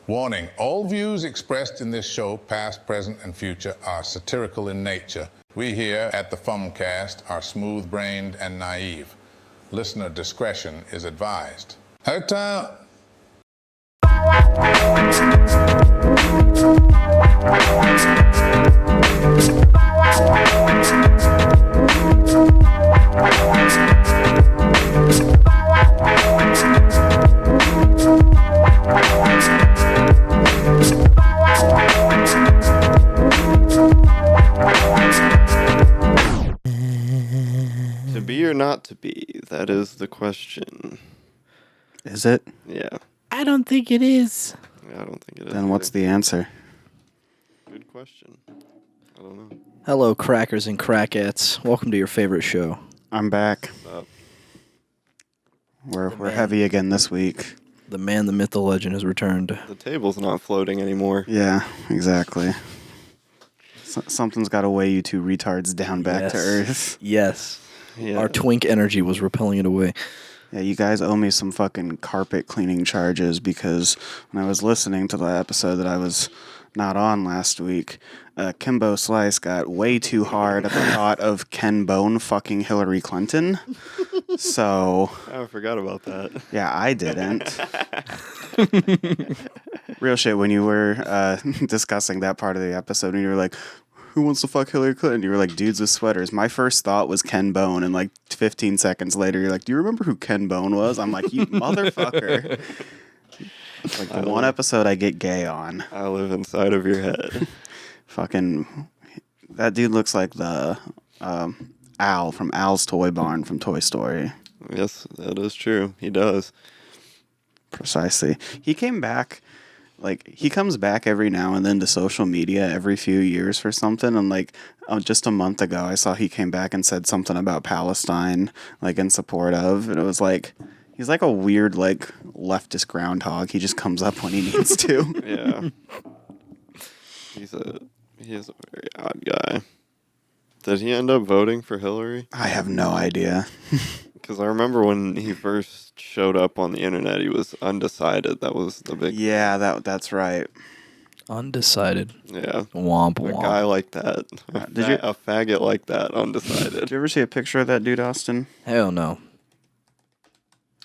Warning, all views expressed in this show, past, present, and future, are satirical in nature. We here at the Fumcast are smooth-brained and naive. Listener discretion is advised. Time. To be or not to be, that is the question. Is it? Yeah. I don't think it is. I don't think it is. Then what's the answer? Good question. I don't know. Hello, crackers and crackettes. Welcome to your favorite show. I'm back. What's up? We're heavy again this week. The man, the myth, the legend has returned. The table's not floating anymore. Yeah, exactly. Something's got to weigh you two retards down back to earth. Yes. Yeah. Our twink energy was repelling it away. Yeah, you guys owe me some fucking carpet cleaning charges because when I was listening to the episode that I was not on last week, Kimbo Slice got way too hard at the thought of Ken Bone fucking Hillary Clinton. So... I forgot about that. Yeah, I didn't. Real shit, when you were discussing that part of the episode and you were like, who wants to fuck Hillary Clinton? You were like, dudes with sweaters. My first thought was Ken Bone, and like 15 seconds later, you're like, do you remember who Ken Bone was? I'm like, you motherfucker. Like the one episode I get gay on. I live inside of your head. Fucking, that dude looks like the Al from Al's Toy Barn from Toy Story. Yes, that is true. He does. Precisely. He came back, like, he comes back every now and then to social media every few years for something, and, like, just a month ago, I saw he came back and said something about Palestine, like, in support of, and it was like, he's like a weird, like, leftist groundhog. He just comes up when he needs to. Yeah. He is a very odd guy. Did he end up voting for Hillary? I have no idea. Because I remember when he first showed up on the internet, he was undecided. That was the big... Yeah, that's right. Undecided. Yeah. Womp A womp. guy like that. A faggot like that, undecided. Did you ever see a picture of that dude, Austin? Hell no.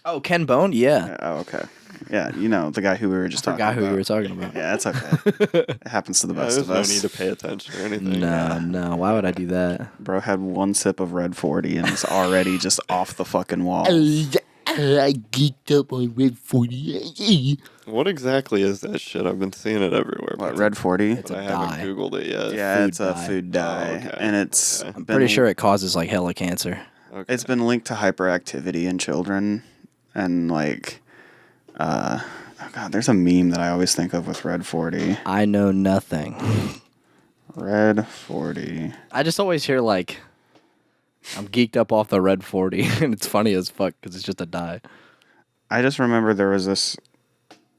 Oh, Ken Bone? Yeah. Oh, okay. Yeah, you know, the guy who we were just talking about. Forgot who you were talking about. Yeah, that's okay. It happens to the best There's of us. no need to pay attention or anything. No. Why would I do that? Bro had one sip of Red 40 and is already just off the fucking wall. I geeked up on Red 40. What exactly is that shit? I've been seeing it everywhere. What, Red 40? But I a haven't dye. Googled it yet. Yeah, food it's a dye. food dye. Oh, okay. And it's Okay. I'm pretty sure it causes like hella cancer. Okay. it's been linked to hyperactivity in children. And like, oh God, there's a meme that I always think of with Red 40. I know nothing. Red 40. I just always hear like, I'm geeked up off the Red 40, and it's funny as fuck because it's just a dye. I just remember there was this,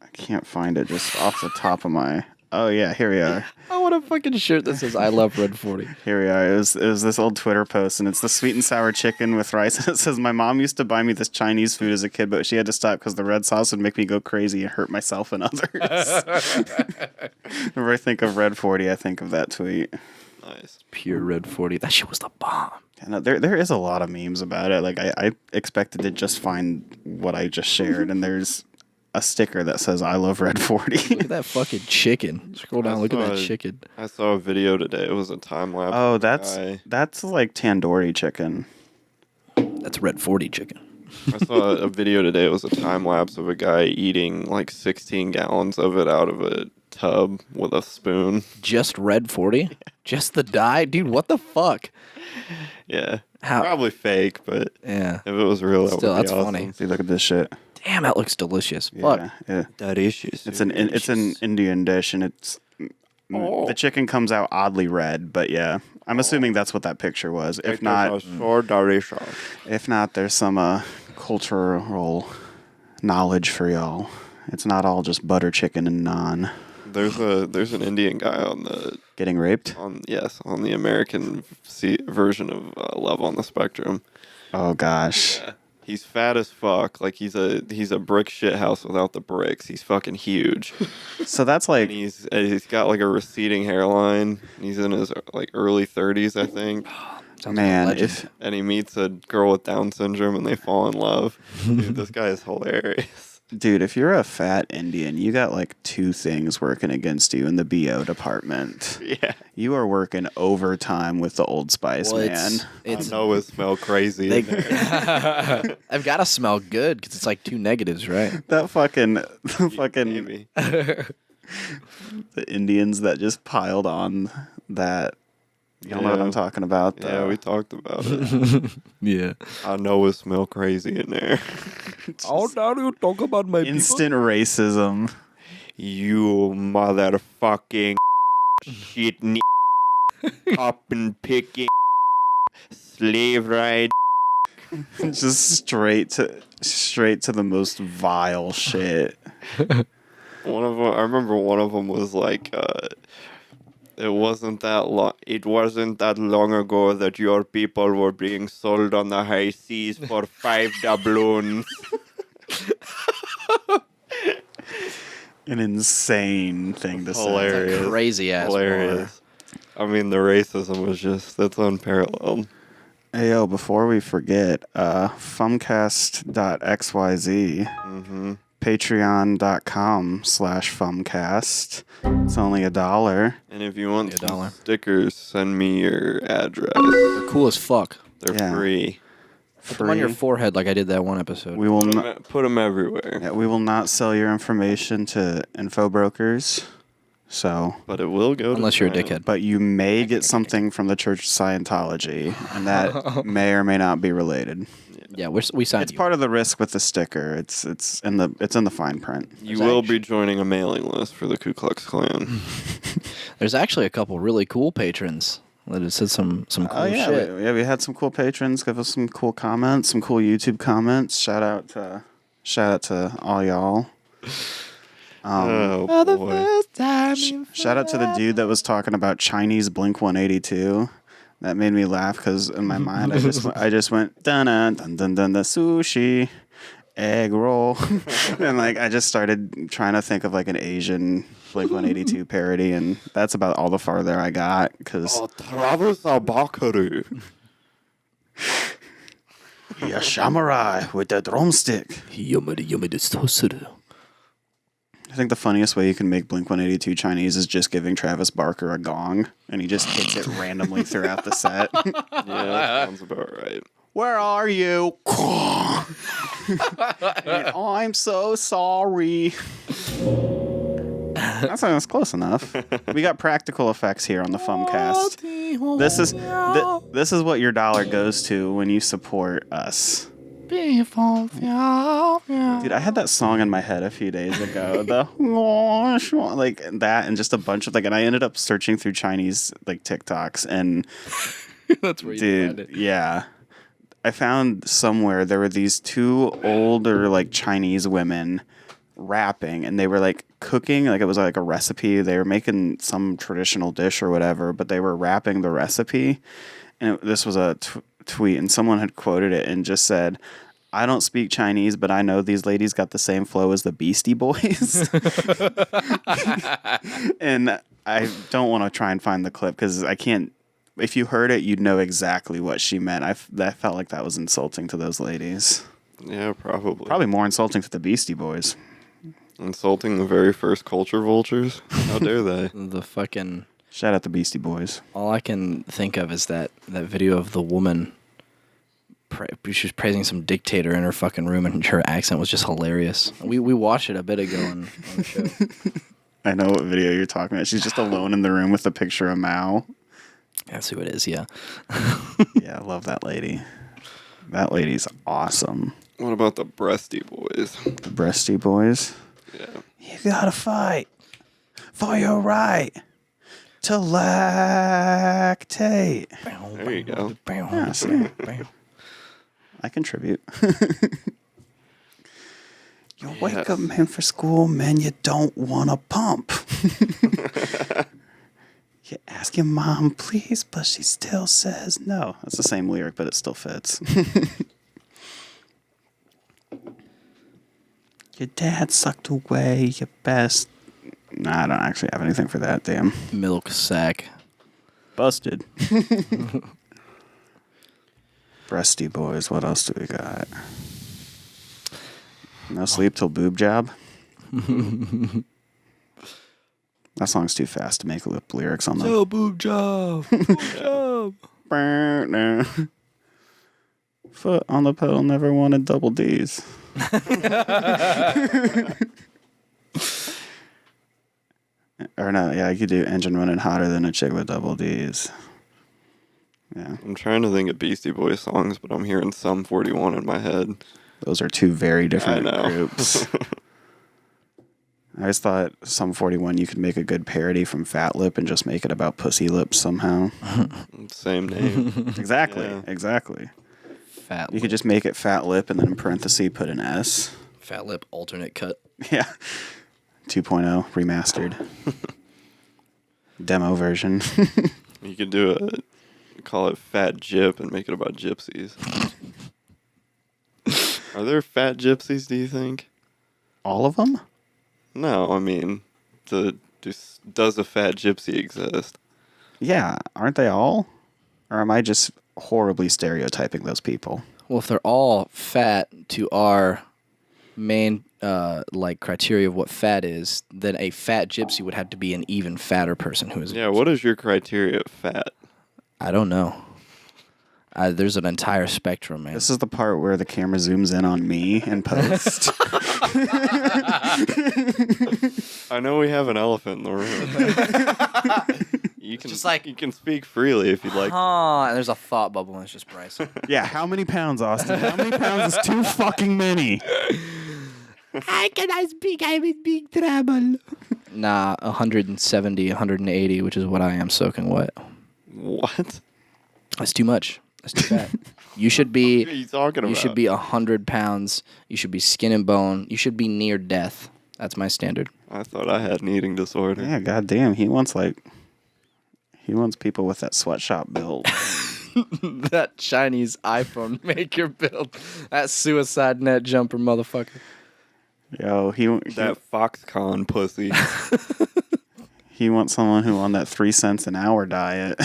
I can't find it just off the top of my, oh yeah, here we are. I want a fucking shirt that says I love Red 40. Here we are. It was this old Twitter post, and it's the sweet and sour chicken with rice. And it says, my mom used to buy me this Chinese food as a kid, but she had to stop because the red sauce would make me go crazy and hurt myself and others. Whenever I think of Red 40, I think of that tweet. Nice. Pure Red 40. That shit was the bomb. And there is a lot of memes about it. Like I expected to just find what I just shared, and there's a sticker that says I love Red 40. Look at that fucking chicken. Scroll down, look at that chicken. I saw a video today. It was a time lapse. Oh, of a that's guy. like tandoori chicken. That's Red 40 chicken. I saw a video today. It was a time lapse of a guy eating like 16 gallons of it out of a tub with a spoon. Just Red 40? Just the dye? Dude, what the fuck? Yeah. How? Probably fake, but Yeah. if it was real, that Still, would be that's awesome. funny. See, look at this shit. Damn, that looks delicious. Fuck. Yeah. Delicious. It's an Indian dish, and the chicken comes out oddly red. But yeah, I'm assuming that's what that picture was. If not, so delicious. if not, there's some cultural knowledge for y'all. It's not all just butter chicken and naan. There's an Indian guy on the Getting raped? on the American version of Love on the Spectrum. Oh gosh. Yeah. He's fat as fuck. Like he's a brick shit house without the bricks. He's fucking huge. So that's like, And he's got like a receding hairline. He's in his like early 30s, I think. Sounds man, like a legend. if And he meets a girl with Down syndrome and they fall in love. Dude, this guy is hilarious. dude, if you're a fat Indian, you got like two things working against you in the BO department. Yeah. You are working overtime with the Old Spice, Well, man. it's I know it smell crazy. they, in there. I've got to smell good because it's like two negatives, right? That fucking, the fucking, Maybe. the Indians that just piled on that. You don't know what Yeah. I'm talking about. Yeah, we talked about it. Yeah. I know it smell crazy in there. Oh, now you talk about my instant racism. You motherfucking shit up and picking slave ride. Just straight to the most vile shit. One of them, I remember one of them was like, it wasn't that long ago that your people were being sold on the high seas for 5 doubloons. An insane thing to Hilarious. Crazy ass Hilarious. I mean, the racism was that's unparalleled. say. Hey, yo, before we forget, fumcast.xyz, patreon.com/fumcast. It's only $1. And if you want $1. some stickers, send me your address. They're cool as fuck. They're Yeah. free. Put them on your forehead like I did that one episode. We will not. Put them everywhere. Yeah, we will not sell your information to info brokers. So, But it will go Unless to you're a China. dickhead. but you may get something from the Church of Scientology, and that may or may not be related. Yeah, we signed It's you. part of the risk with the sticker. It's in the fine print. You will be joining a mailing list for the Ku Klux Klan. There's actually a couple really cool patrons that have said some cool Oh yeah, shit. we had some cool patrons give us some cool comments, some cool YouTube comments. Shout out to all y'all. Oh boy. Shout out to the dude that was talking about Chinese Blink 182. That made me laugh because in my mind I just went dun dun dun dun dun the sushi egg roll and like I just started trying to think of like an Asian Blink 182 parody, and that's about all the farther I got because Travis Abakaru. yeah, samurai with the drumstick. I think the funniest way you can make Blink 182 Chinese is just giving Travis Barker a gong, and he just hits it randomly throughout the set. Yeah, that sounds about right. Where are you? And, I'm so sorry. That's close enough. We got practical effects here on the Fumcast. This is what your dollar goes to when you support us. Dude, I had that song in my head a few days ago. Like that, and just a bunch of and I ended up searching through Chinese TikToks, and That's where you find it. yeah, I found somewhere there were these two older Chinese women rapping, and they were cooking, it was a recipe. They were making some traditional dish or whatever, but they were rapping the recipe, and this was a tweet, and someone had quoted it and just said, I don't speak Chinese, but I know these ladies got the same flow as the Beastie Boys. And I don't want to try and find the clip because I can't. If you heard it, you'd know exactly what she meant. That felt like that was insulting to those ladies. Yeah, probably. Probably more insulting to the Beastie Boys. Insulting the very first culture vultures? How dare they? The fucking... Shout out the Beastie Boys. All I can think of is that video of the woman. She was praising some dictator in her fucking room, and her accent was just hilarious. We watched it a bit ago on the show. I know what video you're talking about. She's just alone in the room with a picture of Mao. That's who it is, yeah. Yeah, I love that lady. That lady's awesome. What about the breasty boys? The Breasty Boys. Yeah. You gotta fight for your right to lactate. There you go. Yeah, see? I contribute. You wake up, man, for school, man, you don't want to pump. You ask your mom, please, but she still says no. That's the same lyric, but it still fits. Your dad sucked away your best. Nah, I don't actually have anything for that. Damn. Milk sack. Busted. Breasty boys. What else do we got? No sleep till boob job. That song's too fast to make lip lyrics on them. boob job. Boob job. No. Foot on the pedal, never wanted double D's. Or no, yeah, I could do engine running hotter than a chick with double D's. Yeah, I'm trying to think of Beastie Boys songs, but I'm hearing Sum 41 in my head. those are two very different I know. groups. I always thought Sum 41 you could make a good parody from Fat Lip and just make it about pussy lips somehow. Same name. Exactly, Yeah. exactly. Fat You lip. could just make it Fat Lip and then in parentheses put an S. Fat lip alternate cut. Yeah. 2.0 remastered. Demo version. You could do call it Fat Gyp and make it about gypsies. Are there fat gypsies, do you think? All of them? No, I mean, does a fat gypsy exist? Yeah, aren't they all? Or am I just horribly stereotyping those people? Well, if they're all fat to our main criteria of what fat is, then a fat gypsy would have to be an even fatter person who is. Yeah, what is your criteria of fat? I don't know. There's an entire spectrum, man. This is the part where the camera zooms in on me in post. I know we have an elephant in the room. You can Just like- you can speak freely if you'd like. And there's a thought bubble, and it's just Bryce. Yeah, how many pounds, Austin? How many pounds is too fucking many? How can I speak? I'm in big trouble. Nah, 170, 180, which is what I am soaking wet. What? That's too much. That's too fat. You should What be. are you talking about? You should be 100 pounds. You should be skin and bone. You should be near death. That's my standard. I thought I had an eating disorder. Yeah, goddamn. He wants people with that sweatshop build. That Chinese iPhone maker build. That suicide net jumper motherfucker. Yo, That Foxconn pussy. he wants someone who on that 3 cents an hour diet.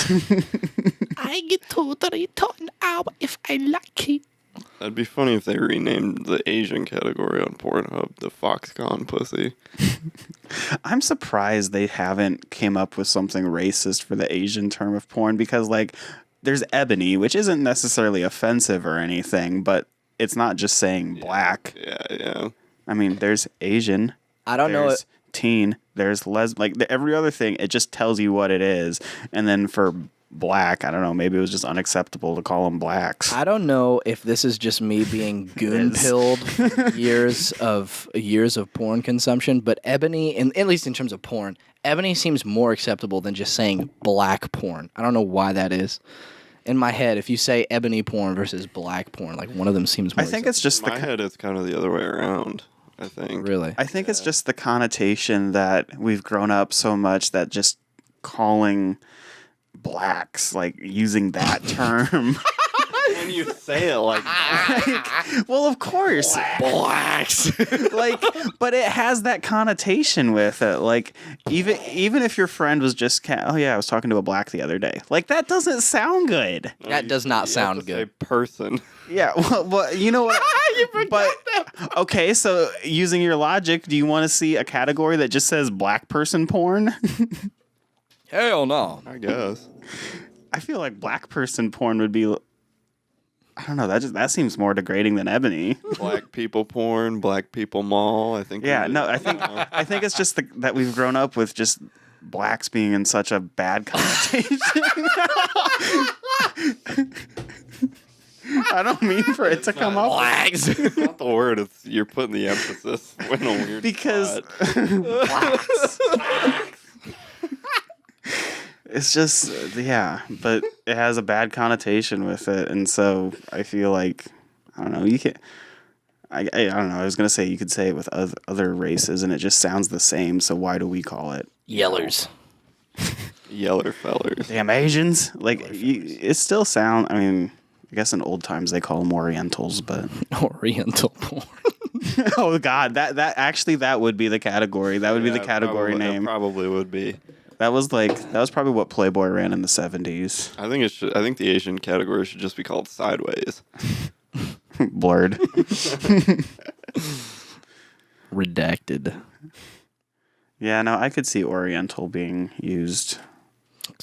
I get totally an hour if I like it. That'd be funny if they renamed the Asian category on Pornhub the Foxconn pussy. I'm surprised they haven't came up with something racist for the Asian term of porn because, like, there's ebony, which isn't necessarily offensive or anything, but it's not just saying black. Yeah. I mean, there's Asian. I don't know There's teen. There's every other thing. It just tells you what it is. And then for black, I don't know. Maybe it was just unacceptable to call them blacks. I don't know if this is just me being goon pilled years of porn consumption, but ebony, and at least in terms of porn, ebony seems more acceptable than just saying black porn. I don't know why that is. In my head, if you say ebony porn versus black porn, like one of them seems more I think it's just In my head, it's kind of the other way around, I think. really. I think it's just the connotation that we've grown up so much that just calling blacks, like using that term. When you say it like Well, of course. Blacks. Like, but it has that connotation with it. Like, even if your friend was just, oh yeah, I was talking to a black the other day. Like, that doesn't sound good. That does not you have sound to good. say person. Yeah, well, you know what? Okay, so using your logic, do you want to see a category that just says black person porn? Hell no. I guess. I feel like black person porn would be. I don't know. That seems more degrading than ebony. Black people porn, black people mall. I think. Yeah, no, I think it's just that we've grown up with just blacks being in such a bad connotation. I don't mean for it to come up Blacks. It's not the word. It's you're putting the emphasis in a weird because spot. it's just but it has a bad connotation with it, and so I feel like I don't know. You can. I don't know. I was gonna say you could say it with other races, and it just sounds the same. So why do we call it Yellers. Yeller fellers. damn Asians? Like it still sound. I mean, I guess in old times they call them Orientals, but Oriental porn. Oh God, that would be the category. That would be the category name. It probably would be. That was probably what Playboy ran in the 70s. I think the Asian category should just be called Sideways. Blurred. Redacted. Yeah, no, I could see Oriental being used.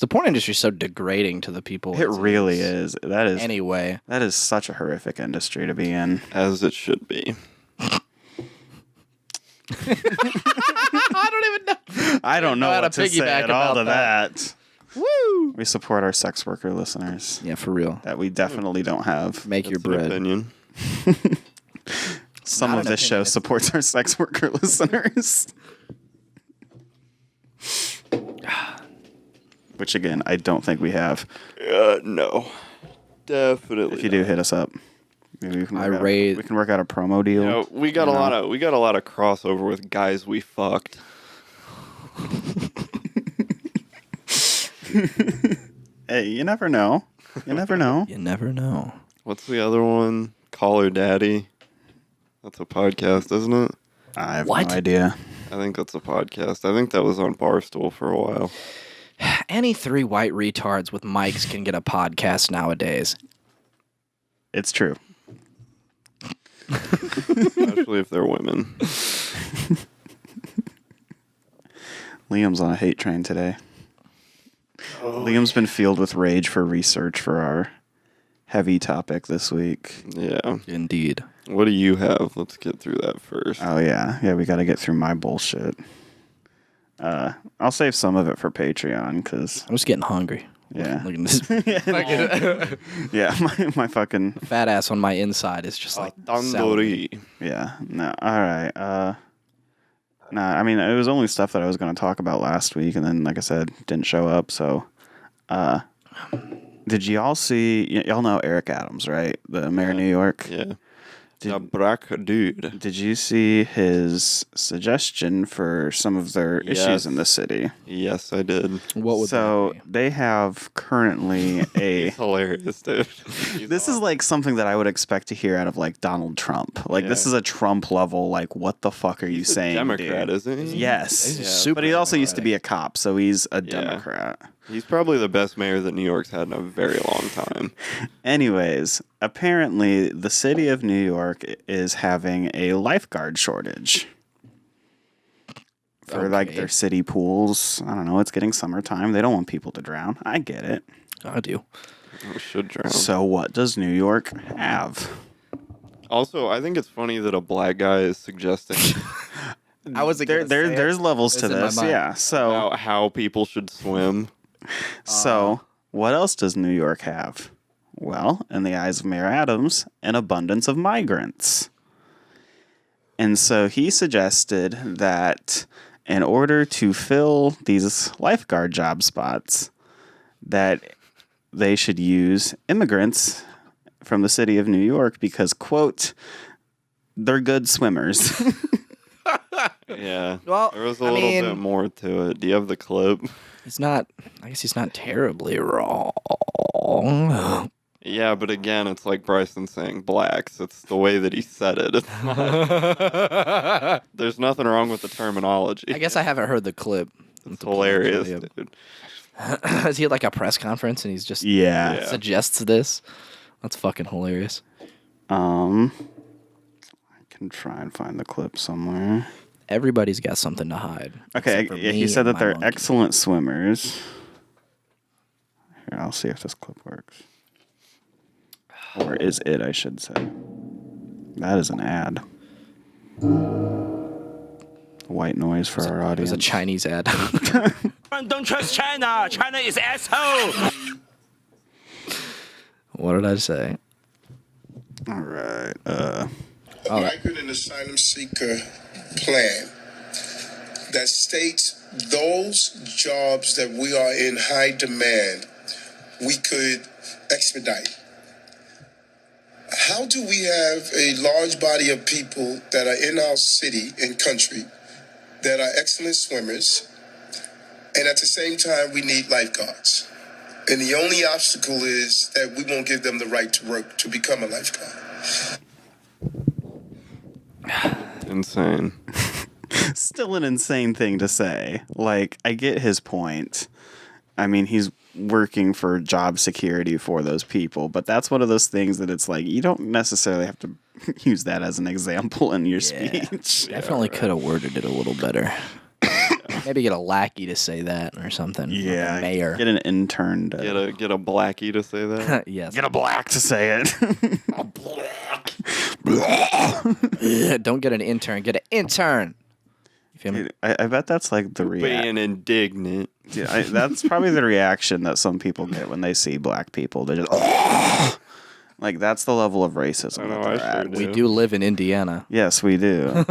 The porn industry is so degrading to the people. It really is. Anyway. That is such a horrific industry to be in. As it should be. I don't even know. I don't know how what to to say piggyback at all to about that. Woo! We support our sex worker listeners. Yeah, for real. That we definitely don't have. Make your That's an bread. opinion. Some Not of an this show opinion. supports our sex worker listeners. Which, again, I don't think we have. No. Definitely. If you do, hit us up. Maybe we can work out a promo deal. You know, we got a lot of crossover with guys we fucked. Hey, you never know. You never know. You never know. What's the other one? Call Her Daddy. That's a podcast, isn't it? I have What? no idea. I think that's a podcast. I think that was on Barstool for a while. Any three white retards with mics can get a podcast nowadays. It's true. Especially if they're women. Liam's on a hate train today. Liam's been filled with rage for research for our heavy topic this week. Yeah. Indeed. What do you have? Let's get through that first. Oh, yeah. Yeah, we got to get through my bullshit. I'll save some of it for Patreon, because... I'm just getting hungry. Yeah. Look at this Yeah, my fucking... fat ass on my inside is just like Tandoori. Yeah. No, all right. Nah, I mean, it was only stuff that I was going to talk about last week, and then, like I said, didn't show up, so... Did y'all see... Y'all know Eric Adams, right? The mayor of New York? Yeah. The black dude. Did you see his suggestion for some of their issues in the city? Yes, I did. What would So that be? they have currently a... Hilarious, dude. This is like something that I would expect to hear out of like Donald Trump. Like this is a Trump level. Like, what the fuck are you saying, Democrat, dude? isn't he? Yes, He's super but he also used to be Democratic. a cop, so he's a Democrat. He's probably the best mayor that New York's had in a very long time. Anyways, apparently the city of New York is having a lifeguard shortage for like Okay. their city pools. I don't know. It's getting summertime. They don't want people to drown. I get it. I do. We should drown. So what does New York have? Also, I think it's funny that a black guy is suggesting I was There's levels to It's in my this. mind. Yeah. So how people should swim. what else does New York have? Well, in the eyes of Mayor Adams, an abundance of migrants. And so he suggested that in order to fill these lifeguard job spots, that they should use immigrants from the city of New York because, quote, they're good swimmers. Yeah. Well, there was a I little mean- bit more to it. Do you have the clip? He's not. I guess he's not terribly wrong. Yeah, but again, it's like Bryson saying blacks. It's the way that he said it. It's not- there's nothing wrong with the terminology. I guess I haven't heard the clip. It's hilarious, dude. Is he at like a press conference and he's just Yeah. suggests this? That's fucking hilarious. I can try and find the clip somewhere. Everybody's got something to hide. Okay, except for he me said and that my they're monkey. excellent swimmers. Here, I'll see if this clip works. Or is it, I should say. That is an ad. White noise for our It audience. was a Chinese ad. Don't trust China. China is asshole. What did I say? All right. Migrant and asylum seeker plan that states those jobs that we are in high demand, we could expedite. How do we have a large body of people that are in our city and country that are excellent swimmers, and at the same time we need lifeguards? And the only obstacle is that we won't give them the right to work to become a lifeguard. Insane. Still an insane thing to say. Like, I get his point. I mean, he's working for job security for those people, but that's one of those things that it's like, you don't necessarily have to use that as an example in your speech. Definitely could have worded it a little better. Maybe get a lackey to say that or something. Yeah, Like a mayor. get an intern to Get a blackie to say that. Yes. get a black to say it. Don't get an intern. Get an intern. You feel me? I bet that's like the Being reaction. indignant. Yeah, that's probably the reaction that some people get when they see black people. They just like that's the level of racism. I know, that they're I sure at. do. We do live in Indiana. Yes, we do.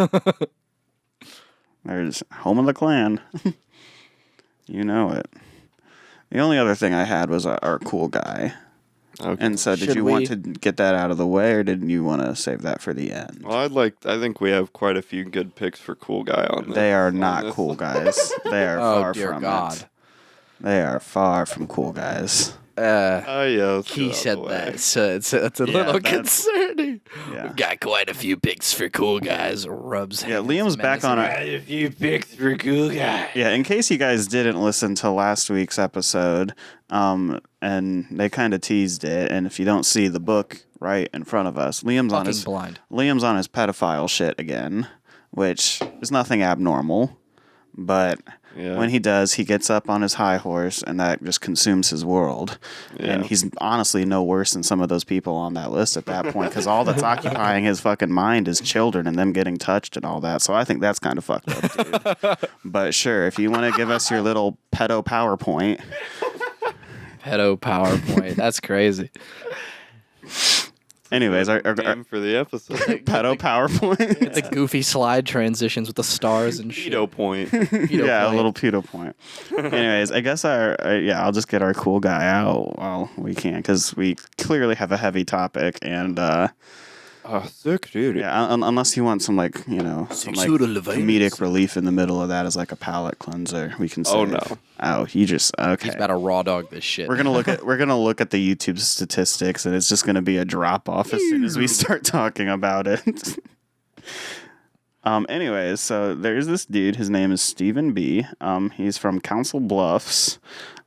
There's home of the Klan. You know it. The only other thing I had was our cool guy. Okay. And so, did Should you we- want to get that out of the way, or did you want to save that for the end? Well, I think we have quite a few good picks for cool guy on this. They are on not this. cool guys. They are Oh, far dear from God. it. They are far from cool guys. Oh yeah. let's get He out said the way. that, so it's a Yeah, little that's- concerning. Yeah. We've got quite a few picks for cool guys. Rubs. Yeah, hands Liam's back on menacingly. our. A few picks for cool guy. Yeah, in case you guys didn't listen to last week's episode, and they kind of teased it, and if you don't see the book right in front of us, Fucking blind. Liam's on his pedophile shit again, which is nothing abnormal, but Yeah. when he does, he gets up on his high horse, and that just consumes his world. And Yeah. he's honestly no worse than some of those people on that list at that point, because all that's occupying his fucking mind is children and them getting touched and all that. So I think that's kind of fucked up, dude. But sure, if you want to give us your little pedo PowerPoint. Pedo PowerPoint. That's crazy. Anyways, our Name for the episode. pedo PowerPoint. The goofy slide transitions with the stars and shit. Pedo point. Pedo Yeah, point. a little pedo point. Anyways, I guess I'll just get our cool guy out while we can, because we clearly have a heavy topic, and Oh, sick dude. yeah, unless you want some some like Sexual devices. comedic relief in the middle of that as like a palate cleanser, we can say. Oh, no. Oh, you just okay. He's about to raw dog this shit. We're gonna look at the YouTube statistics, and it's just gonna be a drop off as soon as we start talking about it. Anyways, so there's this dude. His name is Stephen B. He's from Council Bluffs.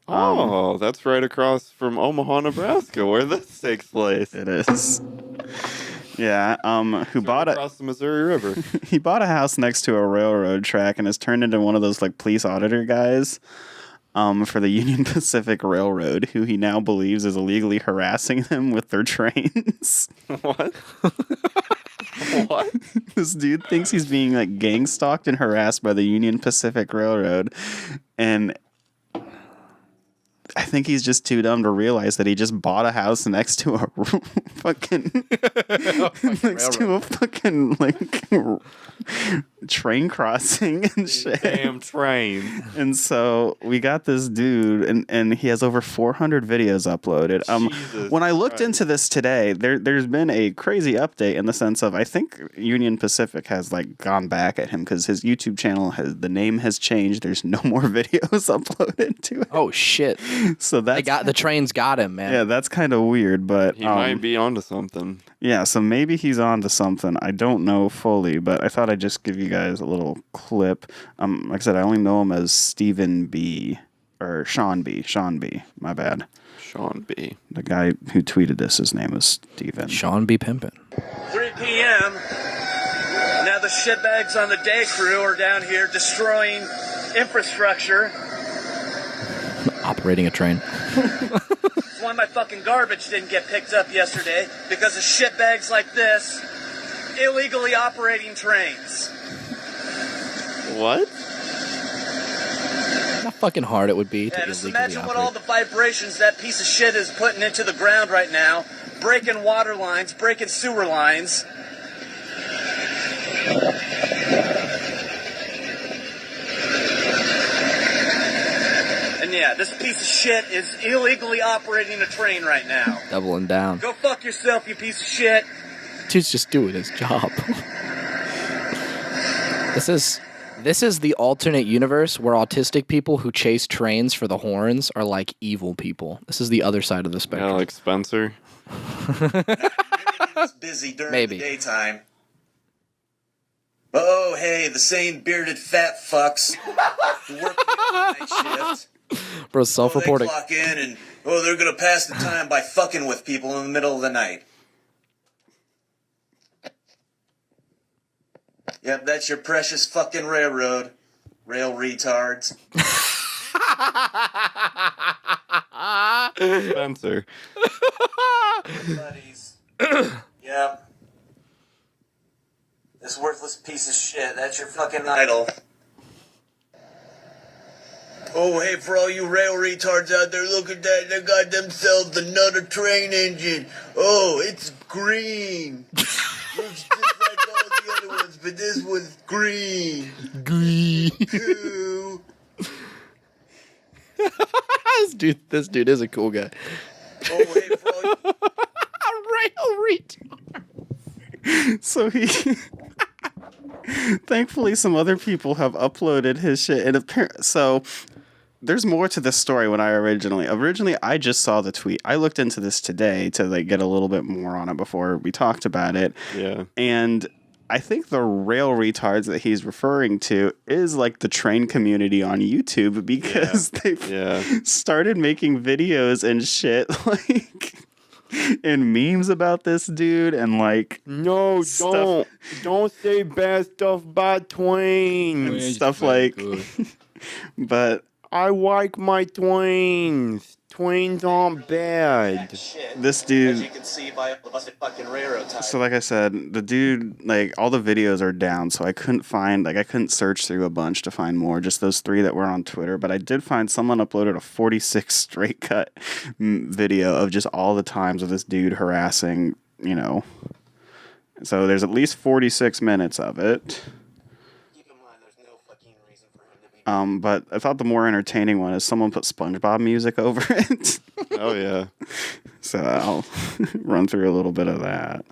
Oh, that's right across from Omaha, Nebraska, where this takes place. It is. Yeah. Who bought it? Across the Missouri River. He bought a house next to a railroad track and has turned into one of those like police auditor guys. For the Union Pacific Railroad, who he now believes is illegally harassing them with their trains. What? What? This dude thinks he's being like gang stalked and harassed by the Union Pacific Railroad, and I think he's just too dumb to realize that he just bought a house next to a fucking next to a fucking like train crossing and shit. Damn train. And so we got this dude, and he has over 400 videos uploaded. Jesus When I looked Christ. into this today, there's been a crazy update in the sense of I think Union Pacific has like gone back at him because his YouTube channel the name has changed. There's no more videos uploaded to it. Oh shit! So that's The trains got him, man. yeah, that's kind of weird, but He might be onto something. yeah, so maybe he's on to something. I don't know fully, but I thought I'd just give you guys a little clip. Like I said, I only know him as Stephen B. or Sean B. Sean B. My bad. Sean B. The guy who tweeted this, his name was Stephen. Sean B. Pimpin. 3 p.m. Now the shitbags on the day crew are down here destroying infrastructure. Operating a train. That's why my fucking garbage didn't get picked up yesterday, because of shitbags like this illegally operating trains. What? How fucking hard it would be to Yeah, just illegally imagine what all operate. the vibrations that piece of shit is putting into the ground right now, breaking water lines, breaking sewer lines. And yeah, this piece of shit is illegally operating a train right now. Doubling down. Go fuck yourself, you piece of shit. Dude's just doing his job. This is the alternate universe where autistic people who chase trains for the horns are like evil people. This is the other side of the Yeah, spectrum. like Spencer. It's busy during Maybe. the daytime. Oh, hey, the same bearded fat fucks who work the overnight shift. Bro, They self-reporting. clock in and, they're gonna pass the time by fucking with people in the middle of the night. Yep, that's your precious fucking railroad. Rail retards. Spencer. Buddies. Yep. This worthless piece of shit, that's your fucking idol. Oh, hey, for all you rail retards out there, look at that. They got themselves another train engine. Oh, it's green. Looks just like all the other ones, but this one's green. Green. Cool. This dude is a cool guy. Oh, hey, for all you... So he thankfully some other people have uploaded his shit, and so there's more to this story. When I originally I just saw the tweet. I looked into this today to like get a little bit more on it before we talked about it. Yeah. And I think the rail retards that he's referring to is like the train community on YouTube, because they've started making videos and shit like and memes about this dude, and like No, don't say bad stuff about Twain. and stuff like but I like my Twains. Twains aren't bad. this dude, As you can see by the busted fucking railroad ties. so like I said, the dude, like all the videos are down, so I couldn't search through a bunch to find more, just those 3 that were on Twitter, but I did find someone uploaded a 46 straight cut video of just all the times of this dude harassing, so there's at least 46 minutes of it. Keep in mind, there's no fucking reason for him to be... But I thought the more entertaining one is someone put SpongeBob music over it. Oh yeah. So I'll run through a little bit of that.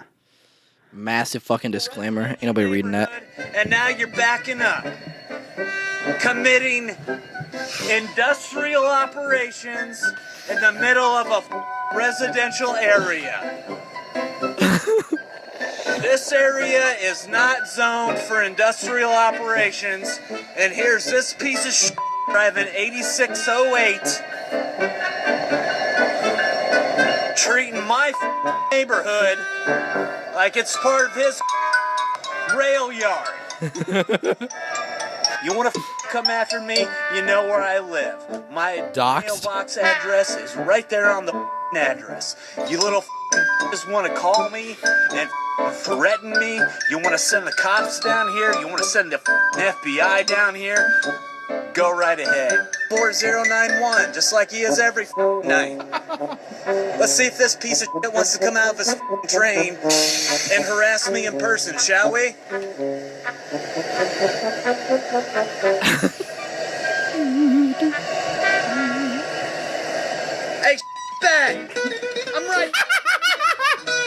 Massive fucking disclaimer. Ain't nobody reading that. And now you're backing up. Committing industrial operations in the middle of a residential area. This area is not zoned for industrial operations, and here's this piece of shit driving 8608, treating my neighborhood like it's part of his rail yard. You want to come after me? You know where I live. My Doxed? mailbox address is right there on the address. You little just want to call me and threaten me? You want to send the cops down here? You want to send the FBI down here? Go right ahead. 4091, just like he is every night. Let's see if this piece of shit wants to come out of his train and harass me in person, shall we? Hey, bag! I'm right.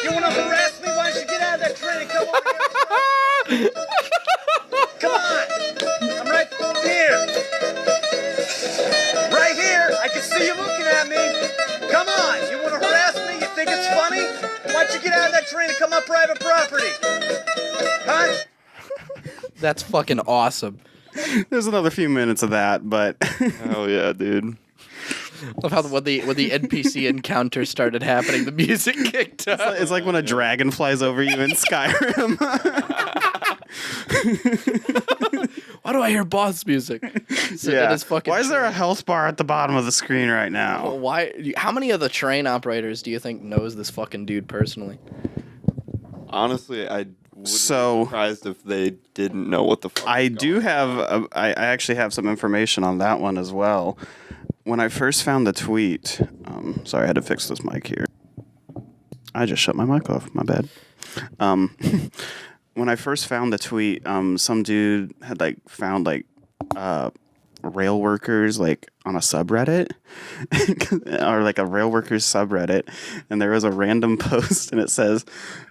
You want to harass me? Why don't you get out of that train and come over here? Come on! I'm right here. Right here. I can see you looking at me. Come on. You want to harass me? You think it's funny? Why don't you get out of that train and come on private property? Huh? That's fucking awesome. There's another few minutes of that, but Hell yeah, dude. Love how when the NPC encounter started happening, the music kicked up. it's like when a dragon flies over you in Skyrim. Why do I hear boss music? That is fucking Why is there a health bar at the bottom of the screen right now? Why? How many of the train operators do you think knows this fucking dude personally? Honestly, I wouldn't be So- surprised if they didn't know what the fuck. I was do going have, I actually have some information on that one as well. When I first found the tweet, sorry, I had to fix this mic here. I just shut my mic off, my bad. When I first found the tweet, some dude had found rail workers on a subreddit or a rail workers subreddit, and there was a random post and it says,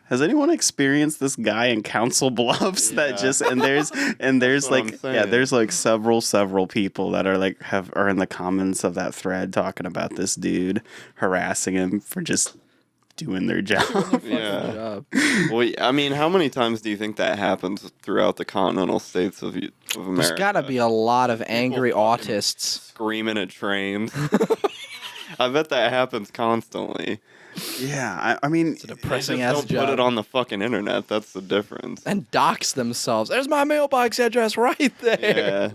has anyone experienced this guy in Council Bluffs that just there's what I'm saying. there's several people that are in the comments of that thread talking about this dude harassing him for just doing their job. Yeah. Job. Well, I mean, how many times do you think that happens throughout the continental states of America? There's got to be a lot of angry People fucking autists. screaming at trains. I bet that happens constantly. Yeah, I mean, It's a depressing They ass just don't job. put it on the fucking internet. That's the difference. And dox themselves. There's my mailbox address right there. Yeah.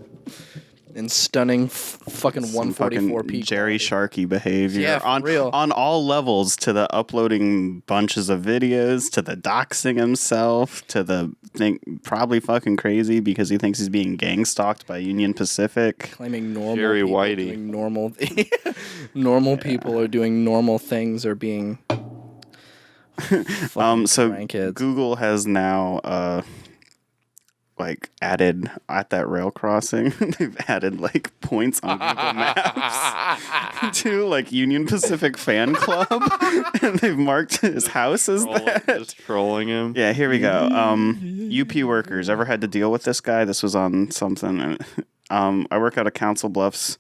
In stunning fucking some 144 fucking p. Jerry Sharkey behavior Yeah, for on real. on all levels, to the uploading bunches of videos, to the doxing himself, to the probably fucking crazy because he thinks he's being gang stalked by Union Pacific. Claiming normal Jerry people Whitey. doing normal people are doing normal things or being fucking So crankheads. Google has now like added at that rail crossing, they've added like points on Google Maps to like Union Pacific fan club, and they've marked his house as that. Just trolling him. Yeah, here we go. UP workers ever had to deal with this guy? This was on something. I work out of Council Bluffs.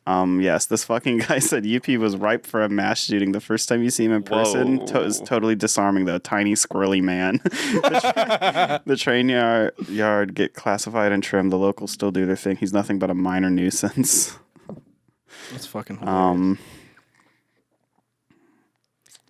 Yes, this fucking guy said UP was ripe for a mass shooting. The first time you see him in person, Whoa. is totally disarming, though. Tiny, squirrely man. The train yard get classified and trimmed. The locals still do their thing. He's nothing but a minor nuisance. That's fucking hilarious.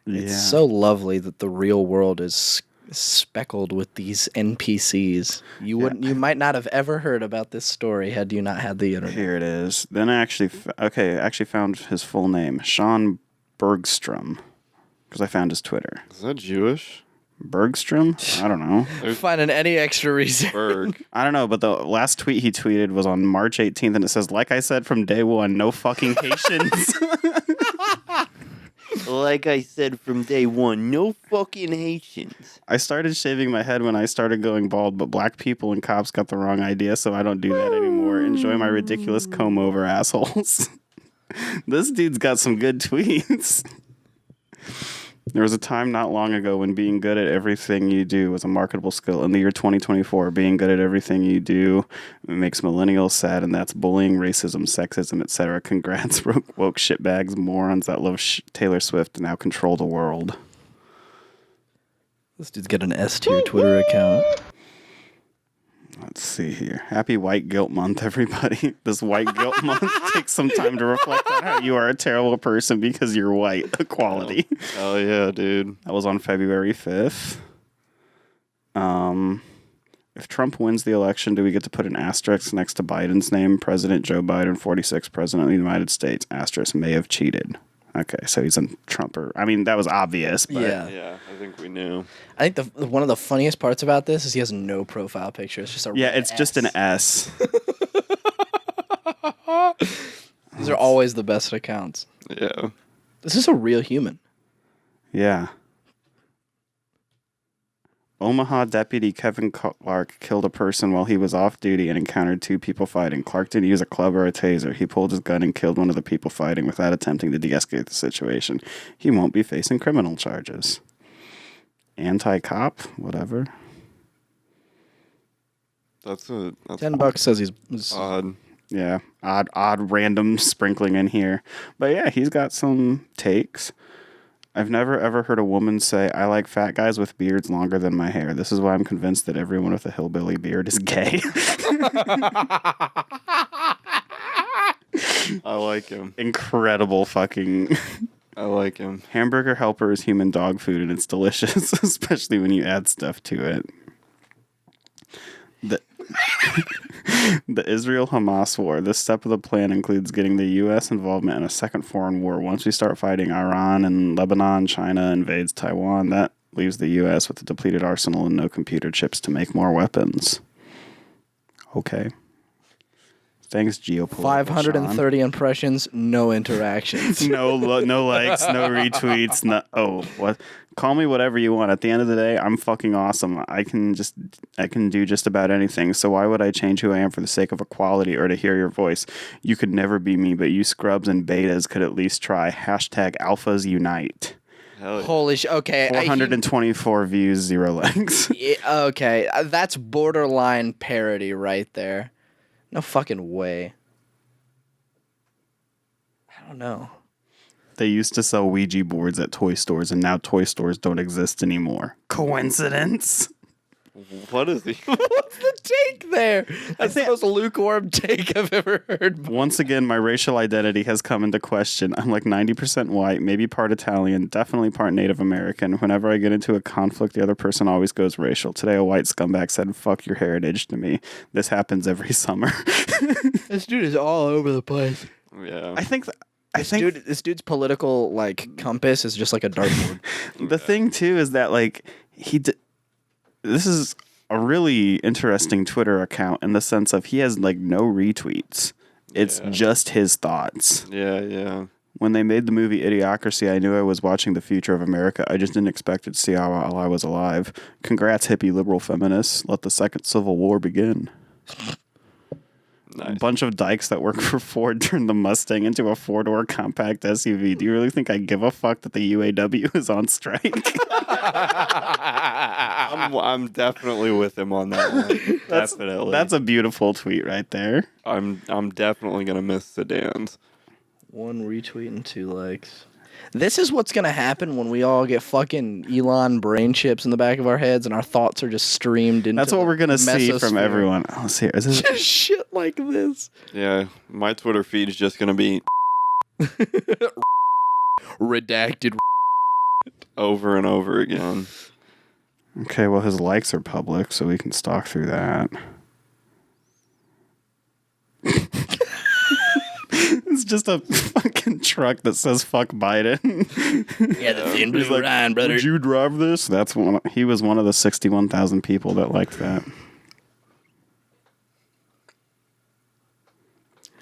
Yeah. It's so lovely that the real world is speckled with these NPCs. You might not have ever heard about this story had you not had the internet. Here it is. Then I actually, found his full name, Sean Bergstrom, because I found his Twitter. Is that Jewish? Bergstrom? I don't know. Finding any extra reason. Berg. I don't know, but the last tweet he tweeted was on March 18th, and it says, like I said from day one, no fucking Haitians. Like I said from day one, no fucking Haitians. I started shaving my head when I started going bald, but black people and cops got the wrong idea, so I don't do that anymore. Enjoy my ridiculous comb over, assholes. This dude's got some good tweets. There was a time not long ago when being good at everything you do was a marketable skill. In the year 2024, being good at everything you do makes millennials sad, and that's bullying, racism, sexism, etc. Congrats, woke shitbags, morons that love Taylor Swift and now control the world. This dude's got an S-tier Twitter account. Let's see here. Happy White Guilt Month, everybody. This White Guilt Month takes some time to reflect on how you are a terrible person because you're white. Equality. Oh yeah, dude. That was on February 5th. If Trump wins the election, do we get to put an asterisk next to Biden's name? President Joe Biden, 46th President of the United States. Asterisk may have cheated. Okay, so he's a Trumper. I mean, that was obvious, but... Yeah, I think we knew. I think one of the funniest parts about this is he has no profile picture. It's just a Yeah, red it's just an S. These are always the best accounts. Yeah. This is a real human. Yeah. Omaha deputy Kevin Clark killed a person while he was off duty and encountered two people fighting. Clark didn't use a club or a taser. He pulled his gun and killed one of the people fighting without attempting to de-escalate the situation. He won't be facing criminal charges. Anti-cop? Whatever. That's $10 says he's odd. Yeah. Odd random sprinkling in here. But yeah, he's got some takes. I've never ever heard a woman say, I like fat guys with beards longer than my hair. This is why I'm convinced that everyone with a hillbilly beard is gay. I like him. Incredible fucking... I like him. Hamburger Helper is human dog food, and it's delicious, especially when you add stuff to it. The Israel-Hamas war. This step of the plan includes getting the U.S. involvement in a second foreign war. Once we start fighting Iran and Lebanon, China invades Taiwan. That leaves the U.S. with a depleted arsenal and no computer chips to make more weapons. Okay. Thanks, geopolitical 530 impressions, no interactions. no likes, no retweets. No, what? Call me whatever you want. At the end of the day, I'm fucking awesome. I can do just about anything. So why would I change who I am for the sake of equality or to hear your voice? You could never be me, but you scrubs and betas could at least try. Hashtag alphas unite. Hell yeah. Holy shit. Okay. 424 views, 0 likes. Okay. That's borderline parody right there. No fucking way. I don't know. They used to sell Ouija boards at toy stores, and now toy stores don't exist anymore. Coincidence? What is he? What's the take there? That's the most lukewarm take I've ever heard. Once again, my racial identity has come into question. I'm like 90% white, maybe part Italian, definitely part Native American. Whenever I get into a conflict, the other person always goes racial. Today, a white scumbag said, "Fuck your heritage" to me. This happens every summer. This dude is all over the place. Yeah. I think This dude's political compass is just like a dartboard. the thing too is that this is a really interesting Twitter account in the sense of he has no retweets. It's just his thoughts. Yeah. When they made the movie Idiocracy, I knew I was watching the future of America. I just didn't expect it to see how while I was alive. Congrats, hippie liberal feminists. Let the second Civil War begin. Nice. A bunch of dykes that work for Ford turned the Mustang into a four-door compact SUV. Do you really think I give a fuck that the UAW is on strike? I'm definitely with him on that one. Definitely. That's a beautiful tweet right there. I'm definitely gonna miss sedans. 1 retweet and 2 likes. This is what's gonna happen when we all get fucking Elon brain chips in the back of our heads and our thoughts are just streamed into. That's what we're gonna see from mesosphere. everyone. Oh, let's see. Is this Just shit like this. Yeah, my Twitter feed is just gonna be Redacted. over and over again. okay? Well, his likes are public, so we can stalk through that. It's just a fucking truck that says "fuck Biden." Yeah, the thin blue line, brother. Would you drive this? That's one. He was one of the 61,000 people that liked that.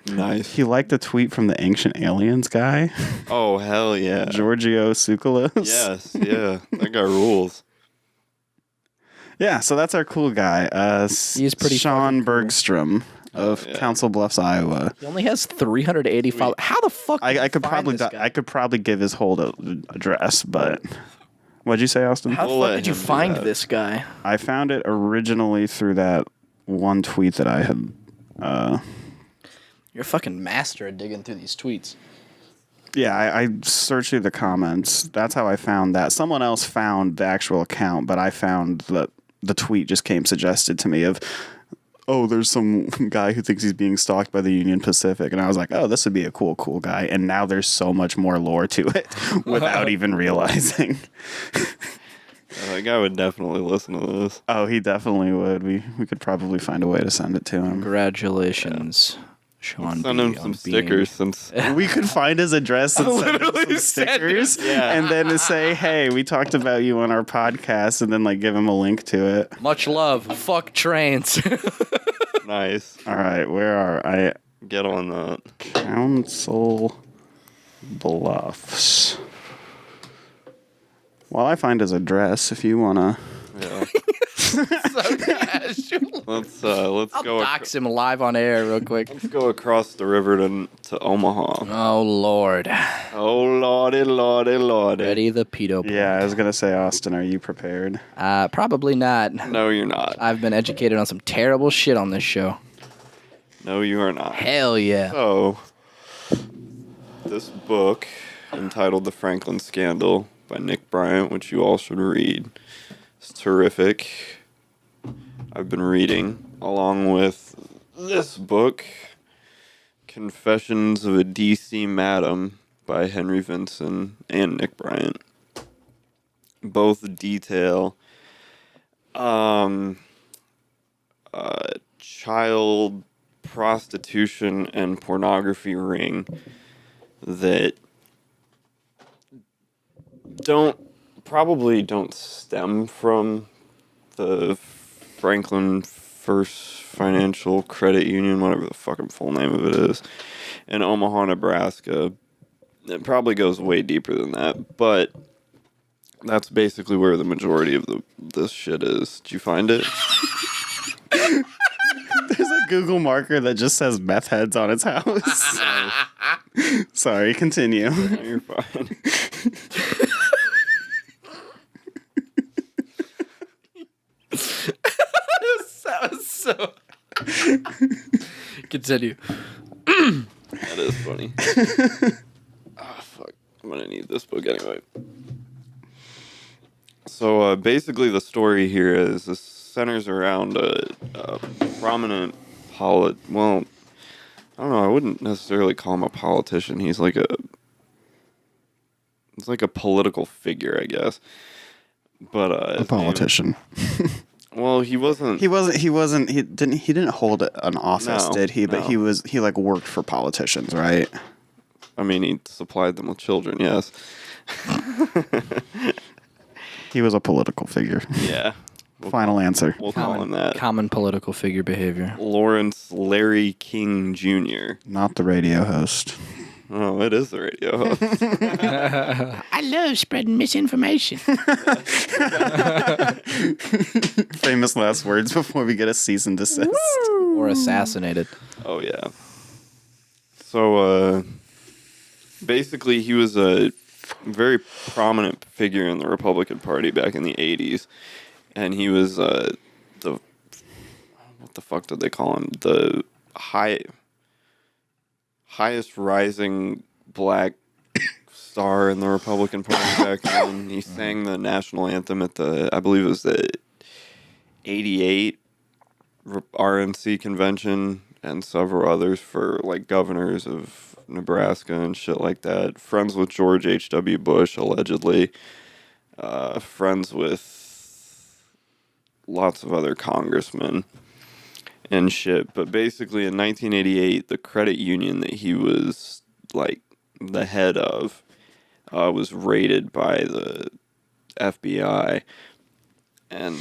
Nice. He liked a tweet from the Ancient Aliens guy, Oh hell yeah. Giorgio Tsoukalos. Yes, yeah. That guy rules. Yeah, so that's our cool guy. He's pretty Sean fucking cool. Bergstrom of yeah. Council Bluffs, Iowa. He only has 380 followers. How the fuck? Did I you could find probably this guy? I could probably give his whole address, but what'd you say, Austin? How We'll the fuck let did you him do find that. this guy? I found it originally through that one tweet that I had. You're a fucking master at digging through these tweets. Yeah, I searched through the comments. That's how I found that. Someone else found the actual account, but I found that the tweet just came suggested to me of, oh, there's some guy who thinks he's being stalked by the Union Pacific. And I was like, oh, this would be a cool guy. And now there's so much more lore to it without even realizing. That guy would definitely listen to this. Oh, he definitely would. We could probably find a way to send it to him. Congratulations, Sean. Send him B, some on stickers since We could find his address and send him some stickers, and then to say, "Hey, we talked about you on our podcast," and then give him a link to it. Much love. Fuck trains. nice. All right, where are I? Get on that. Council Bluffs. Well, I find his address if you wanna. Yeah. So casual. Let's I'll go. dox him live on air real quick. Let's go across the river to Omaha. Oh Lord. Oh lordy, lordy, lordy. Ready the pedo. Yeah, I was gonna say, Austin, are you prepared? Probably not. No, you're not. I've been educated on some terrible shit on this show. No, you are not. Hell yeah. So, this book entitled "The Franklin Scandal" by Nick Bryant, which you all should read. It's terrific. I've been reading along with this book, Confessions of a D.C. Madam by Henry Vinson and Nick Bryant. Both detail child prostitution and pornography ring that probably don't stem from the Franklin First Financial Credit Union, whatever the fucking full name of it is, in Omaha, Nebraska. It probably goes way deeper than that, but that's basically where the majority of this shit is. Did you find it? There's a Google marker that just says meth heads on its house. Sorry, continue. No, you're fine. That was so. Continue. That is funny. Oh, fuck. I'm gonna need this book anyway. So basically, the story here is this centers around a prominent well, I don't know. I wouldn't necessarily call him a politician. He's like a political figure, I guess. But A politician. Well, he wasn't. He didn't hold an office, No, did he? But no. he like worked for politicians, right? I mean, he supplied them with children. Yes. He was a political figure. Yeah. Final answer. We'll call him that. Common political figure behavior. Lawrence Larry King Jr. Not the radio host. Oh, it is the radio host. I love spreading misinformation. Famous last words before we get a cease and desist. Or assassinated. Oh, yeah. So, basically, he was a very prominent figure in the Republican Party back in the 80s. And he was what the fuck did they call him? The highest rising black star in the Republican Party back then. He sang the national anthem at I believe it was the 88 RNC convention and several others for like governors of Nebraska and shit like that. Friends with George H.W. Bush, allegedly. Friends with lots of other congressmen and shit. But basically in 1988, the credit union that he was like the head of was raided by the FBI. And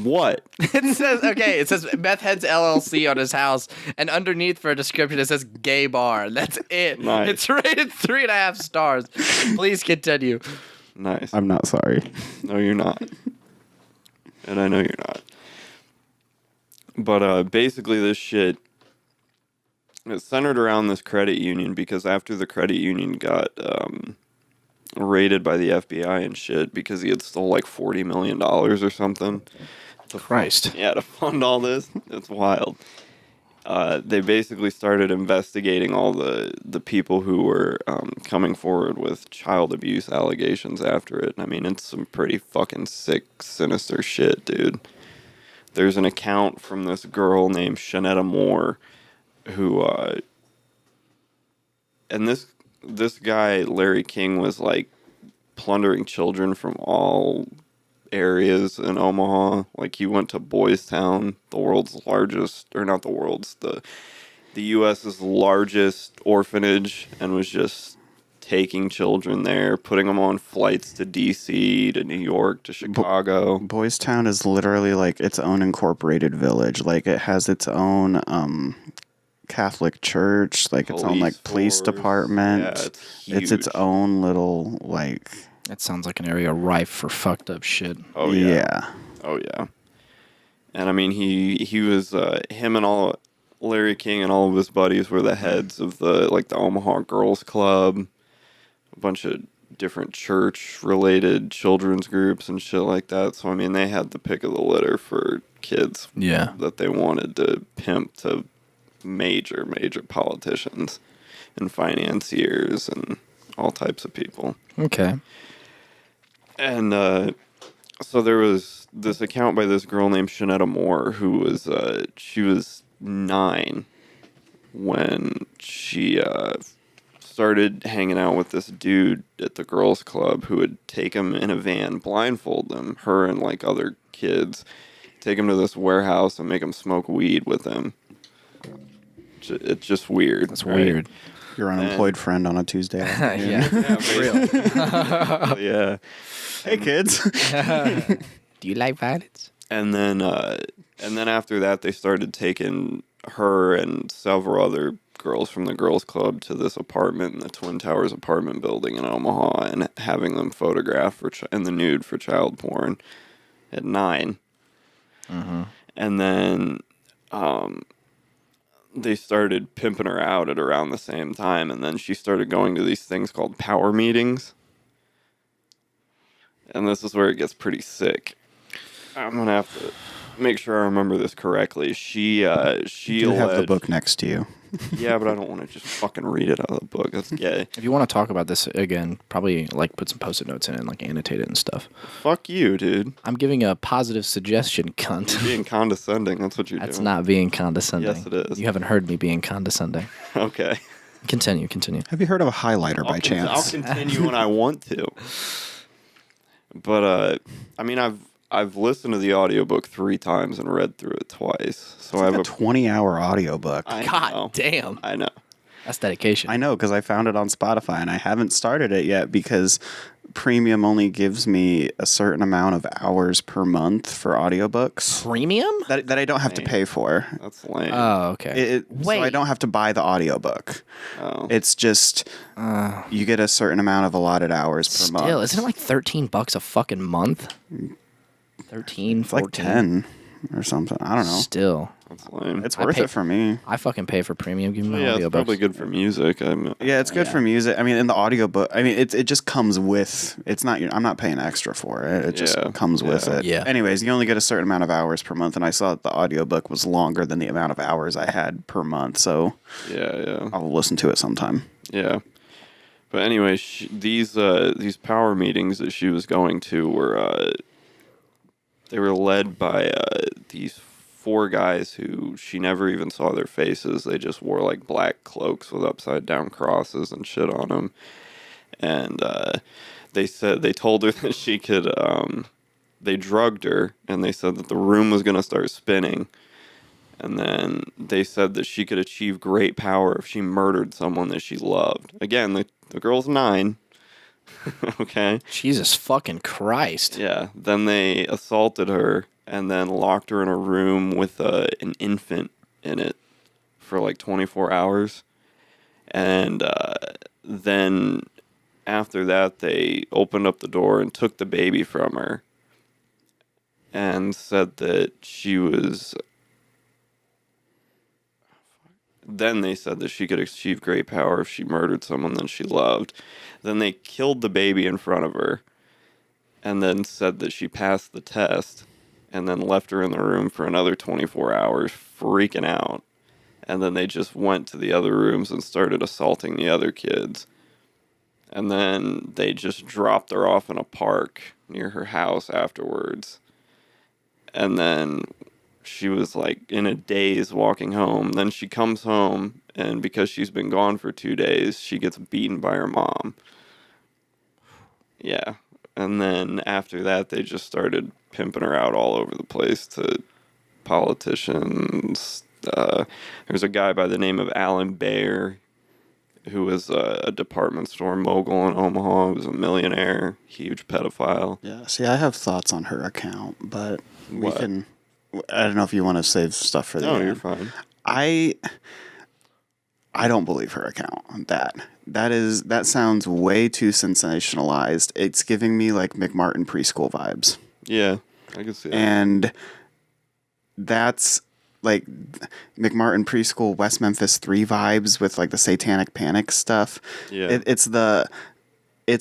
what? It says Meth Heads LLC on his house, and underneath for a description it says gay bar. That's it. Nice. It's rated 3.5 stars. Please continue. Nice. I'm not sorry. No, you're not. And I know you're not. But basically this shit, it's centered around this credit union because after the credit union got raided by the FBI and shit because he had stole like $40 million or something. Christ. To fund all this. It's wild. They basically started investigating all the people who were coming forward with child abuse allegations after it. I mean, it's some pretty fucking sick, sinister shit, dude. There's an account from this girl named Shanetta Moore who, and this guy, Larry King, was like plundering children from all areas in Omaha. Like he went to Boys Town, the world's largest, or not the world's, the U.S.'s largest orphanage, and was just taking children there, putting them on flights to D.C., to New York, to Chicago. Boys Town is literally like its own incorporated village. Like it has its own Catholic church, like its own like police force. department. Yeah, it's its huge. own little like. That sounds like an area rife for fucked up shit. Oh yeah. Oh yeah. And I mean, he was him and all Larry King and all of his buddies were the heads of the Omaha Girls Club, a bunch of different church-related children's groups and shit like that. So I mean, they had the pick of the litter for kids. Yeah. That they wanted to pimp to major politicians and financiers and all types of people. Okay. And so there was this account by this girl named Shanetta Moore who was she was 9 when she started hanging out with this dude at the girls club who would take him in a van, blindfold them, her and like other kids, take him to this warehouse and make him smoke weed with him. It's just weird. That's right? weird. Your unemployed friend on a Tuesday afternoon. Yeah. Real. Yeah. Hey kids. Do you like violence? And then after that, they started taking her and several other girls from the girls' club to this apartment in the Twin Towers apartment building in Omaha and having them photograph in the nude for child porn at 9. Mm-hmm. And then they started pimping her out at around the same time. And then she started going to these things called power meetings. And this is where it gets pretty sick. I'm going to have to make sure I remember this correctly. She You have the book next to you. Yeah, but I don't want to just fucking read it out of the book. That's gay. If you want to talk about this again, probably like put some post-it notes in it and like annotate it and stuff. Fuck you, dude. I'm giving a positive suggestion, cunt. You're being condescending. That's what you're That's doing. not being condescending. Yes, it is. You haven't heard me being condescending. Okay. Continue. Have you heard of a highlighter by chance? I'll continue when I want to. But I mean, I've listened to the audiobook 3 times and read through it twice. So I have a 20-hour audiobook. God damn. I know. That's dedication. I know, because I found it on Spotify, and I haven't started it yet because Premium only gives me a certain amount of hours per month for audiobooks Premium? that I don't have to pay for. That's lame. Oh, okay. So I don't have to buy the audiobook. Oh. It's just you get a certain amount of allotted hours per month. Still, isn't it like $13 a fucking month? 13, It's 14? like 10 or something. I don't know. Still. That's lame. It's worth it for me. I fucking pay for premium. Give me my Yeah, it's audiobooks. probably good for music. Yeah, it's good for music. I mean, in the audiobook, I mean, it just comes with. It's not. I'm not paying extra for it. It just comes with it. Yeah. Anyways, you only get a certain amount of hours per month, and I saw that the audiobook was longer than the amount of hours I had per month. So Yeah. I'll listen to it sometime. Yeah. But anyway, these power meetings that she was going to were they were led by these 4 guys who she never even saw their faces. They just wore like black cloaks with upside down crosses and shit on them. And they told her that she could. They drugged her, and they said that the room was going to start spinning. And then they said that she could achieve great power if she murdered someone that she loved. Again, the girl's 9. Okay. Jesus fucking Christ. Yeah. Then they assaulted her and then locked her in a room with an infant in it for like 24 hours. And then after that, they opened up the door and took the baby from her and said that she was... Then they said that she could achieve great power if she murdered someone that she loved. Then they killed the baby in front of her and then said that she passed the test and then left her in the room for another 24 hours freaking out. And then they just went to the other rooms and started assaulting the other kids. And then they just dropped her off in a park near her house afterwards. And then she was like in a daze walking home. Then she comes home, and because she's been gone for 2 days, she gets beaten by her mom. Yeah. And then after that, they just started pimping her out all over the place to politicians. There's a guy by the name of Alan Bayer who was a department store mogul in Omaha. He was a millionaire, huge pedophile. Yeah. See, I have thoughts on her account, but we What? can. I don't know if you want to save stuff for the No, end. you're fine. I don't believe her account. That sounds way too sensationalized. It's giving me like McMartin preschool vibes. Yeah, I can see that. And that's like McMartin preschool West Memphis 3 vibes with like the satanic panic stuff. Yeah. It's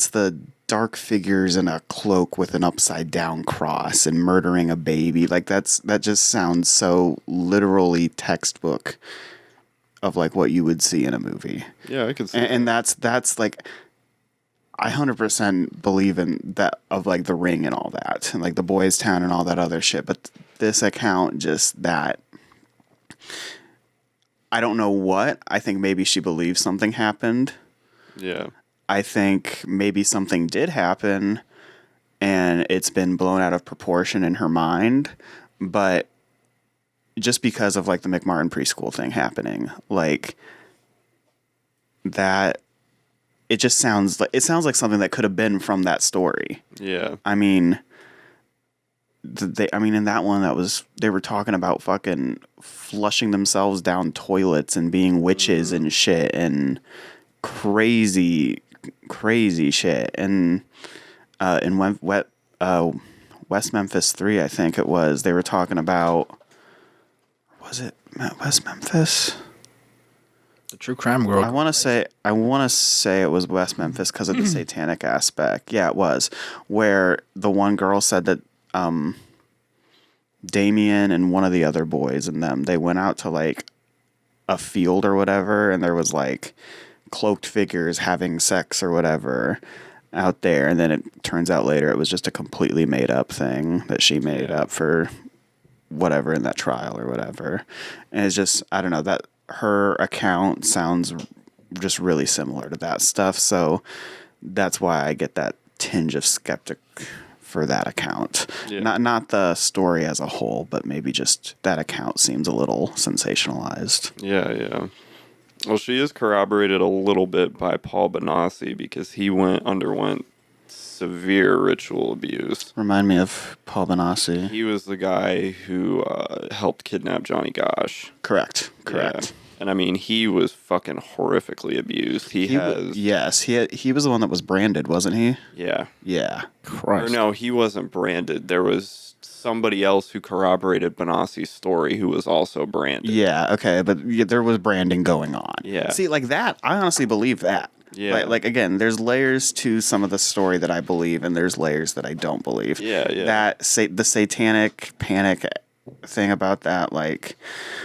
the dark figures in a cloak with an upside down cross and murdering a baby. Like that just sounds so literally textbook of like what you would see in a movie. Yeah, I can see And that's like I 100% believe in that of like The Ring and all that and like the Boys Town and all that other shit. But this account just that I don't know what. I think maybe she believes something happened. Yeah. I think maybe something did happen and it's been blown out of proportion in her mind, but just because of like the McMartin preschool thing happening, like that, it sounds like something that could have been from that story. Yeah. I mean, in that one they were talking about fucking flushing themselves down toilets and being witches and shit and crazy shit. And in West Memphis 3, I think it was, they were talking about, was it West Memphis? The true crime girl. I want to say it was West Memphis because of the satanic aspect. Yeah, it was, where the one girl said that Damien and one of the other boys and them, they went out to like a field or whatever, and there was like cloaked figures having sex or whatever out there, and then it turns out later it was just a completely made up thing that she made up for whatever in that trial or whatever. And it's just, I don't know, that her account sounds just really similar to that stuff, so that's why I get that tinge of skeptic for that account. Not the story as a whole, but maybe just that account seems a little sensationalized. Yeah. Well, she is corroborated a little bit by Paul Benassi because he underwent severe ritual abuse. Remind me of Paul Benassi. He was the guy who helped kidnap Johnny Gosh. Correct. Yeah. And I mean, he was fucking horrifically abused. He was the one that was branded, wasn't he? Yeah. Yeah. Or no, he wasn't branded. There was somebody else who corroborated Benassi's story who was also branded. Yeah, okay, but there was branding going on. Yeah. See, like that, I honestly believe that. Yeah. Like again, there's layers to some of the story that I believe, and there's layers that I don't believe. Yeah. The satanic panic thing about that, like,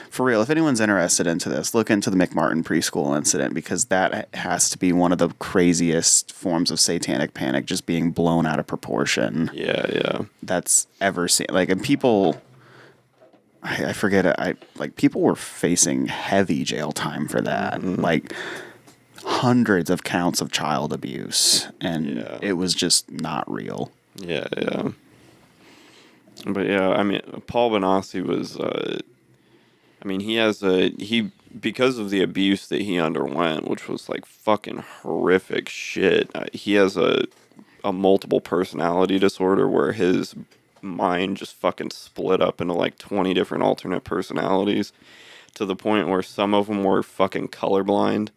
for real, if anyone's interested into this, look into the McMartin preschool incident, because that has to be one of the craziest forms of satanic panic, just being blown out of proportion. Yeah. That's ever seen. Like, and people, I forget it. People were facing heavy jail time for that. Mm-hmm. Like, hundreds of counts of child abuse, and it was just not real. Yeah. But yeah, I mean, Paul Benassi was, he because of the abuse that he underwent, which was like fucking horrific shit, he has a multiple personality disorder where his mind just fucking split up into like 20 different alternate personalities to the point where some of them were fucking colorblind.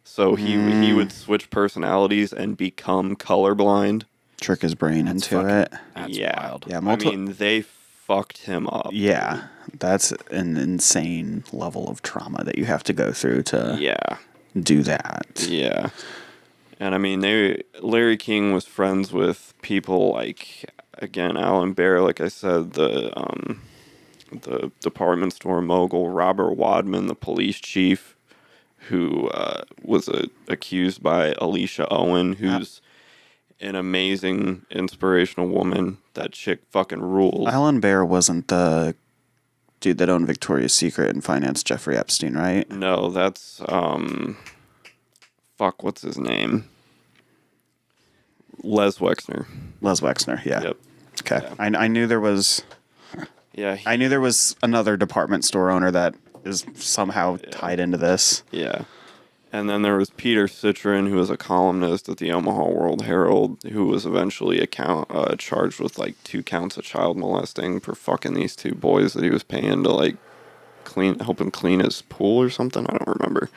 So he would switch personalities and become colorblind. Trick his brain into it. That's wild. Yeah, I mean, they fucked him up. Yeah, that's an insane level of trauma that you have to go through to do that. Yeah. And I mean, Larry King was friends with people like, again, Alan Baer, like I said, the department store mogul, Robert Wadman, the police chief, who was accused by Alicia Owen, who's an amazing, inspirational woman. That chick fucking rules. Alan Baer wasn't the dude that owned Victoria's Secret and financed Jeffrey Epstein, right? No, that's what's his name? Les Wexner. Les Wexner, yeah. Yep. Okay. Yeah. I knew there was I knew there was another department store owner that is somehow tied into this. Yeah. And then there was Peter Citrin, who was a columnist at the Omaha World Herald, who was eventually charged with like 2 counts of child molesting for fucking these 2 boys that he was paying to like help him clean his pool or something. I don't remember.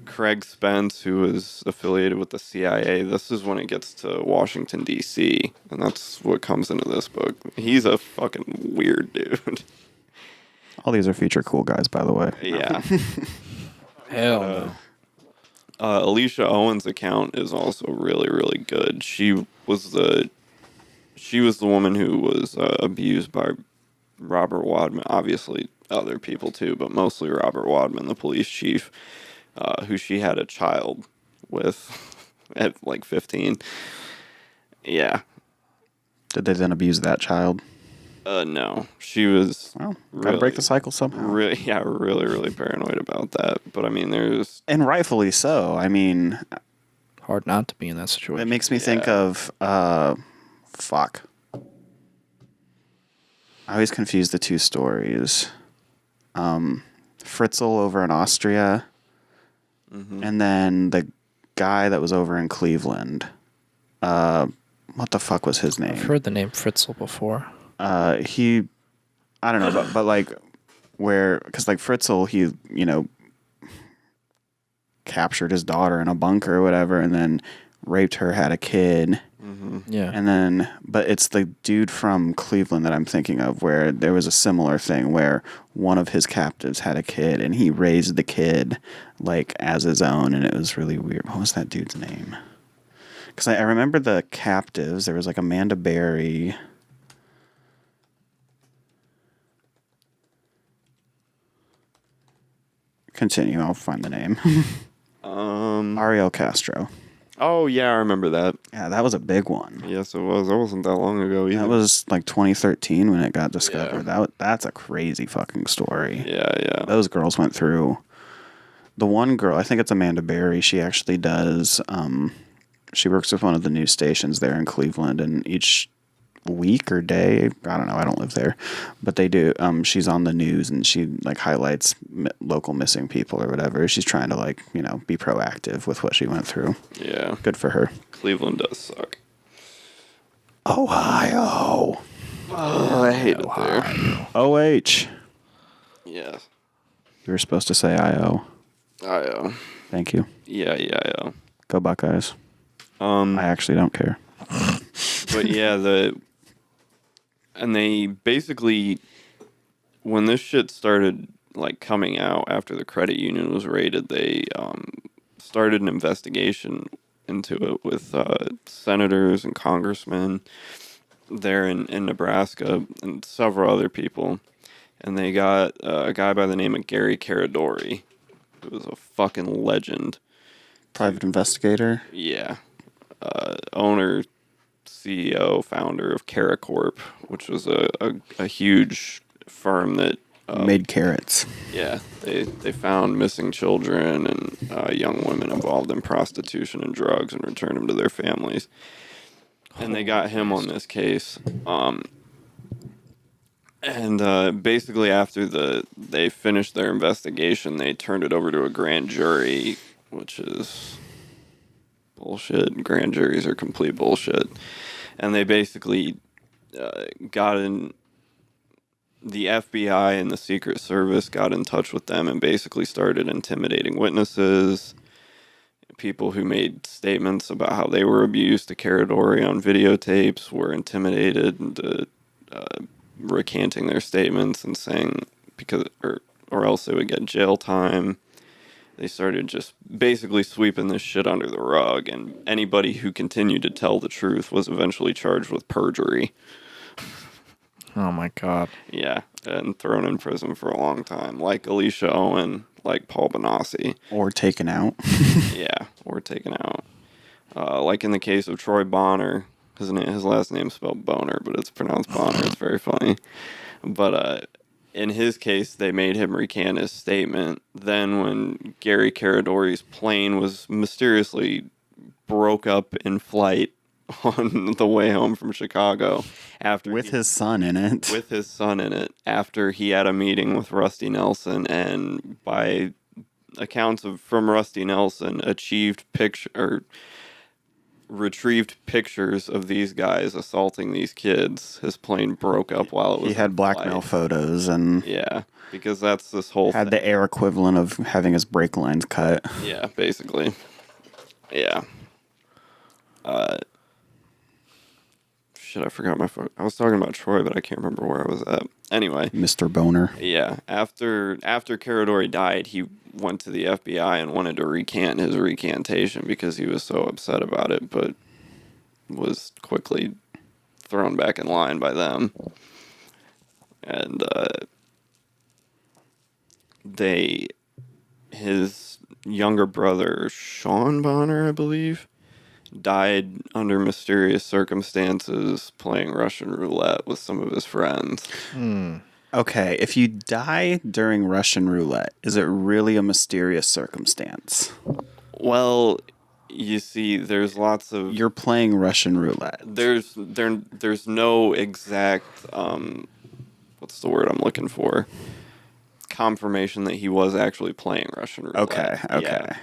Craig Spence, who was affiliated with the CIA. This is when it gets to Washington, D.C., and that's what comes into this book. He's a fucking weird dude. All these are feature cool guys, by the way. Yeah. Hell no. Alicia Owen's account is also really, really good. She was the woman who was abused by Robert Wadman. Obviously, other people too, but mostly Robert Wadman, the police chief, who she had a child with at like 15. Yeah. Did they then abuse that child? No. She was Gotta break the cycle somehow. really, really paranoid about that. But I mean, there's... And rightfully so. I mean... Hard not to be in that situation. It makes me think of... fuck. I always confuse the 2 stories. Fritzl over in Austria, and then the guy that was over in Cleveland. What the fuck was his name? I've heard the name Fritzl before. I don't know, but like because like Fritzl, he, captured his daughter in a bunker or whatever, and then raped her, had a kid. Yeah. And then, but it's the dude from Cleveland that I'm thinking of, where there was a similar thing where one of his captives had a kid and he raised the kid like as his own, and it was really weird. What was that dude's name? Because I remember the captives. There was like Amanda Berry. Continue. I'll find the name. Ariel Castro. Oh yeah, I remember that. Yeah, that was a big one. Yes, it was. That wasn't that long ago either. That was like 2013 when it got discovered. That's a crazy fucking story. Yeah. Those girls went through. The one girl, I think it's Amanda Berry. She actually does. She works with one of the news stations there in Cleveland, and each week or day, I don't know, I don't live there, but they do. She's on the news and she like highlights local missing people or whatever. She's trying to like be proactive with what she went through. Yeah, good for her. Cleveland does suck. Ohio. Oh, I hate it there. OH. Yeah. You were supposed to say IO. IO. Thank you. Yeah. Go Buckeyes. I actually don't care. But yeah, and they basically, when this shit started like coming out after the credit union was raided, they started an investigation into it with senators and congressmen there in Nebraska and several other people, and they got a guy by the name of Gary Caradori, who was a fucking legend. Private investigator. Yeah, owner, CEO, founder of Caracorp, which was a huge firm that made carrots. Yeah, they found missing children and young women involved in prostitution and drugs and returned them to their families. And they got him on this case. And basically after they finished their investigation, they turned it over to a grand jury, which is bullshit. Grand juries are complete bullshit. And they basically got in. The FBI and the Secret Service got in touch with them and basically started intimidating witnesses, people who made statements about how they were abused to Caradori on videotapes were intimidated into recanting their statements and saying or else they would get jail time. They started just basically sweeping this shit under the rug, and anybody who continued to tell the truth was eventually charged with perjury. Oh my God. Yeah, and thrown in prison for a long time, like Alicia Owen, like Paul Benassi. Or taken out. Yeah, or taken out. Like in the case of Troy Bonner, his last name's spelled Boner, but it's pronounced Bonner. It's very funny. But in his case, they made him recant his statement. Then when Gary Caradori's plane was mysteriously broke up in flight on the way home from Chicago with his son in it. With his son in it, after he had a meeting with Rusty Nelson, and by accounts from Rusty Nelson, retrieved pictures of these guys assaulting these kids. His plane broke up while it was. He had blackmail photos and because that's this whole had the air equivalent of having his brake lines cut. Yeah, basically. Yeah. Shit, I forgot my phone. I was talking about Troy, but I can't remember where I was at. Anyway. Mr. Boner. Yeah. After Caradori died, he went to the FBI and wanted to recant his recantation because he was so upset about it, but was quickly thrown back in line by them. And his younger brother, Sean Bonner, I believe, died under mysterious circumstances playing Russian roulette with some of his friends. Okay, if you die during Russian roulette, is it really a mysterious circumstance? Well, you see, there's lots of... You're playing Russian roulette. There's no exact... what's the word I'm looking for? Confirmation that he was actually playing Russian roulette. Okay. Yeah.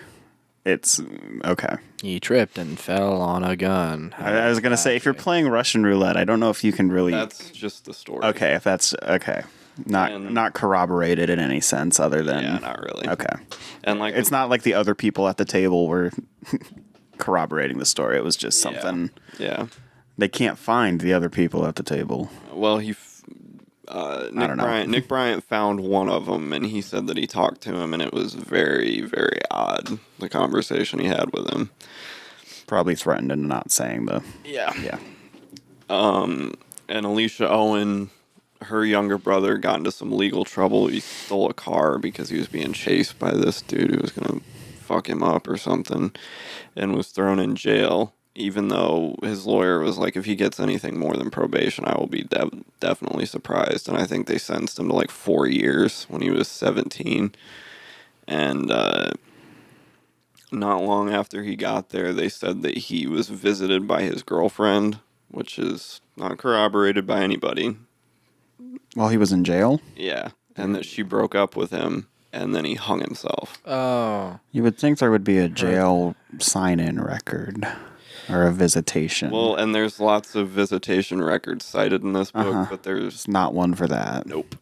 It's okay. He tripped and fell on a gun. I was gonna say, if you're playing Russian roulette, I don't know if you can really. That's just the story. Okay, if that's okay, not corroborated in any sense other than not really. Okay, and like it's not like the other people at the table were corroborating the story. It was just something. Yeah. They can't find the other people at the table. Well, Nick Bryant found one of them, and he said that he talked to him, and it was very, very odd, the conversation he had with him. Probably threatened and not saying the... Yeah. Yeah. And Alicia Owen her younger brother got into some legal trouble. He stole a car because he was being chased by this dude who was going to fuck him up or something, and was thrown in jail, even though his lawyer was like, if he gets anything more than probation, I will be definitely surprised. And I think they sentenced him to like 4 years when he was 17. And not long after he got there, they said that he was visited by his girlfriend, which is not corroborated by anybody. While he was in jail? Yeah, and that she broke up with him, and then he hung himself. Oh. You would think there would be a jail sign-in record or a visitation. Well, and there's lots of visitation records cited in this book, but there's There's not one for that. nope.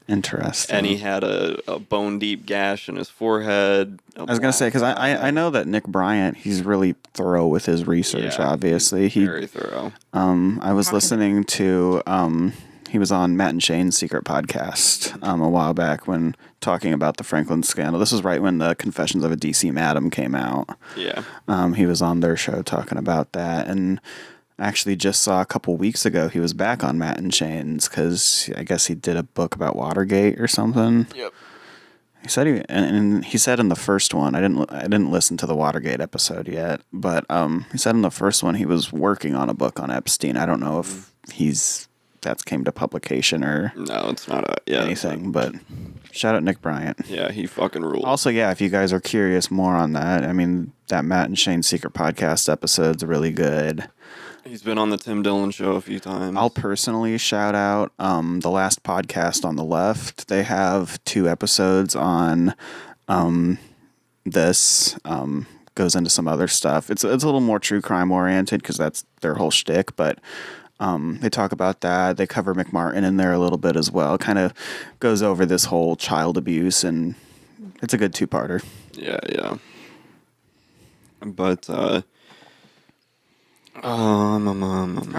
Interesting. And he had a bone-deep gash in his forehead. I was going to say, because I know that Nick Bryant, he's really thorough with his research, Yeah, obviously. Very thorough. I was listening to, he was on Matt and Shane's Secret podcast a while back when talking about the Franklin scandal. This was right when the Confessions of a DC Madam came out. Yeah. He was on their show talking about that, and actually just saw a couple weeks ago he was back on Matt and Shane's because I guess he did a book about Watergate or something. Yep. He said and he said in the first one, I didn't listen to the Watergate episode yet, but he said in the first one he was working on a book on Epstein. I don't know if that's came to publication or No, it's not anything, but shout out Nick Bryant. Yeah, he fucking ruled. Also, yeah, if you guys are curious more on that, I mean, that Matt and Shane Secret Podcast episode's really good. He's been on the Tim Dillon show a few times. I'll personally shout out the last podcast on the left. They have 2 episodes on this. Goes into some other stuff. It's a little more true crime oriented because that's their whole shtick, but they talk about that. They cover McMartin in there a little bit as well. Kind of goes over this whole child abuse, and it's a good 2-parter. Yeah. But, how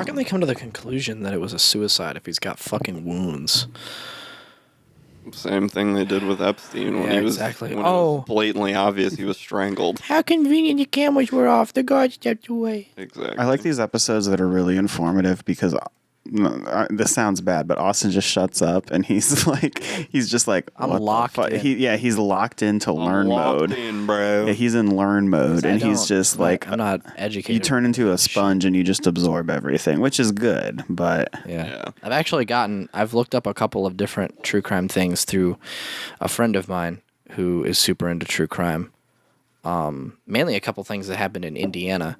can they come to the conclusion that it was a suicide if he's got fucking wounds? Same thing they did with Epstein when Yeah, he was exactly. when it was blatantly obvious he was strangled. How convenient your cameras were off. The guard stepped away. Exactly. I like these episodes that are really informative because this sounds bad, but Austin just shuts up and he's just like I'm what the locked fuck? in. He's locked into learn locked mode. in, bro. Yeah, he's in learn mode, and he's just like I'm not educated. you turn into a sponge and you just absorb everything, which is good. But Yeah. I've looked up a couple of different true crime things through a friend of mine who is super into true crime. Mainly a couple things that happened in Indiana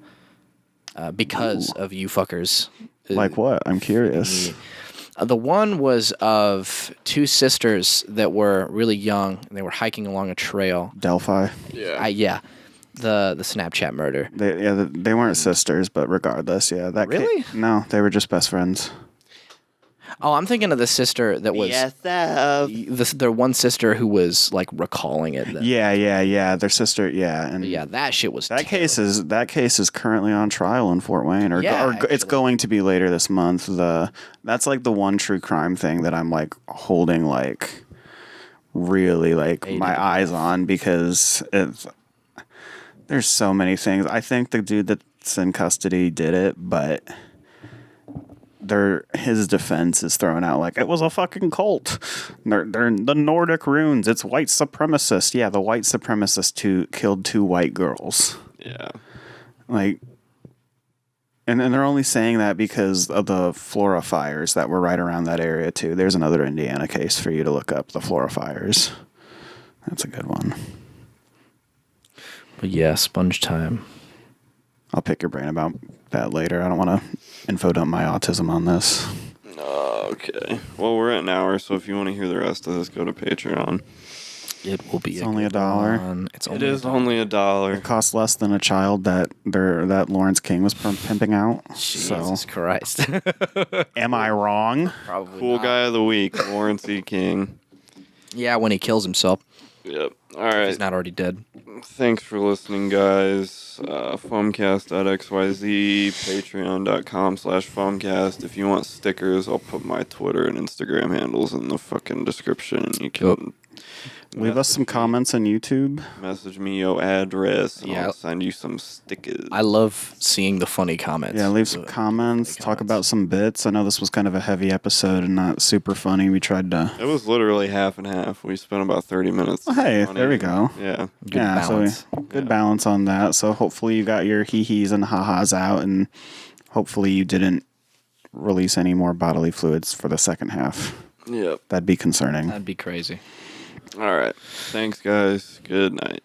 because of you fuckers. like what? I'm curious. The one was of 2 sisters that were really young, and they were hiking along a trail. Delphi. Yeah. The Snapchat murder. They weren't sisters, but regardless, yeah. Really? No, they were just best friends. Oh, I'm thinking of the sister that was the one sister who was like recalling it. Then. Yeah. Their sister, yeah, and Yeah, that shit was that case is currently on trial in Fort Wayne, or it's going to be later this month. That's like the one true crime thing that I'm like holding like really like my eyes on because there's so many things. I think the dude that's in custody did it, but his defense is thrown out like it was a fucking cult. They're the Nordic runes. It's white supremacist. Yeah, the white supremacist killed 2 white girls. Yeah. Like, and they're only saying that because of the Flora fires that were right around that area too. There's another Indiana case for you to look up. The Flora fires. That's a good one. But yeah, sponge time. I'll pick your brain about that later. I don't want to info dump my autism on this. Okay. Well, we're at an hour, so if you want to hear the rest of this, go to Patreon. It will be. It's only $1. It is only $1. It costs less than a child that Lawrence King was pimping out. Jesus Christ. Am I wrong? Probably Cool not. guy of the week, Lawrence E. King. Yeah, when he kills himself. Yep. All right. He's not already dead. Thanks for listening, guys. Foamcast.xyz, patreon.com/foamcast. If you want stickers, I'll put my Twitter and Instagram handles in the fucking description, and you can Leave us some comments on YouTube. Message me your address. And Yeah. I'll send you some stickers. I love seeing the funny comments. Yeah, leave some comments. Talk about some bits. I know this was kind of a heavy episode and not super funny. We tried to. It was literally half and half. We spent about 30 minutes. Oh, hey, funny. there we go. Yeah. Good balance. Good balance on that. So hopefully you got your hee-hees and ha-has out, and hopefully you didn't release any more bodily fluids for the second half. Yep. That'd be concerning. That'd be crazy. All right. Thanks, guys. Good night.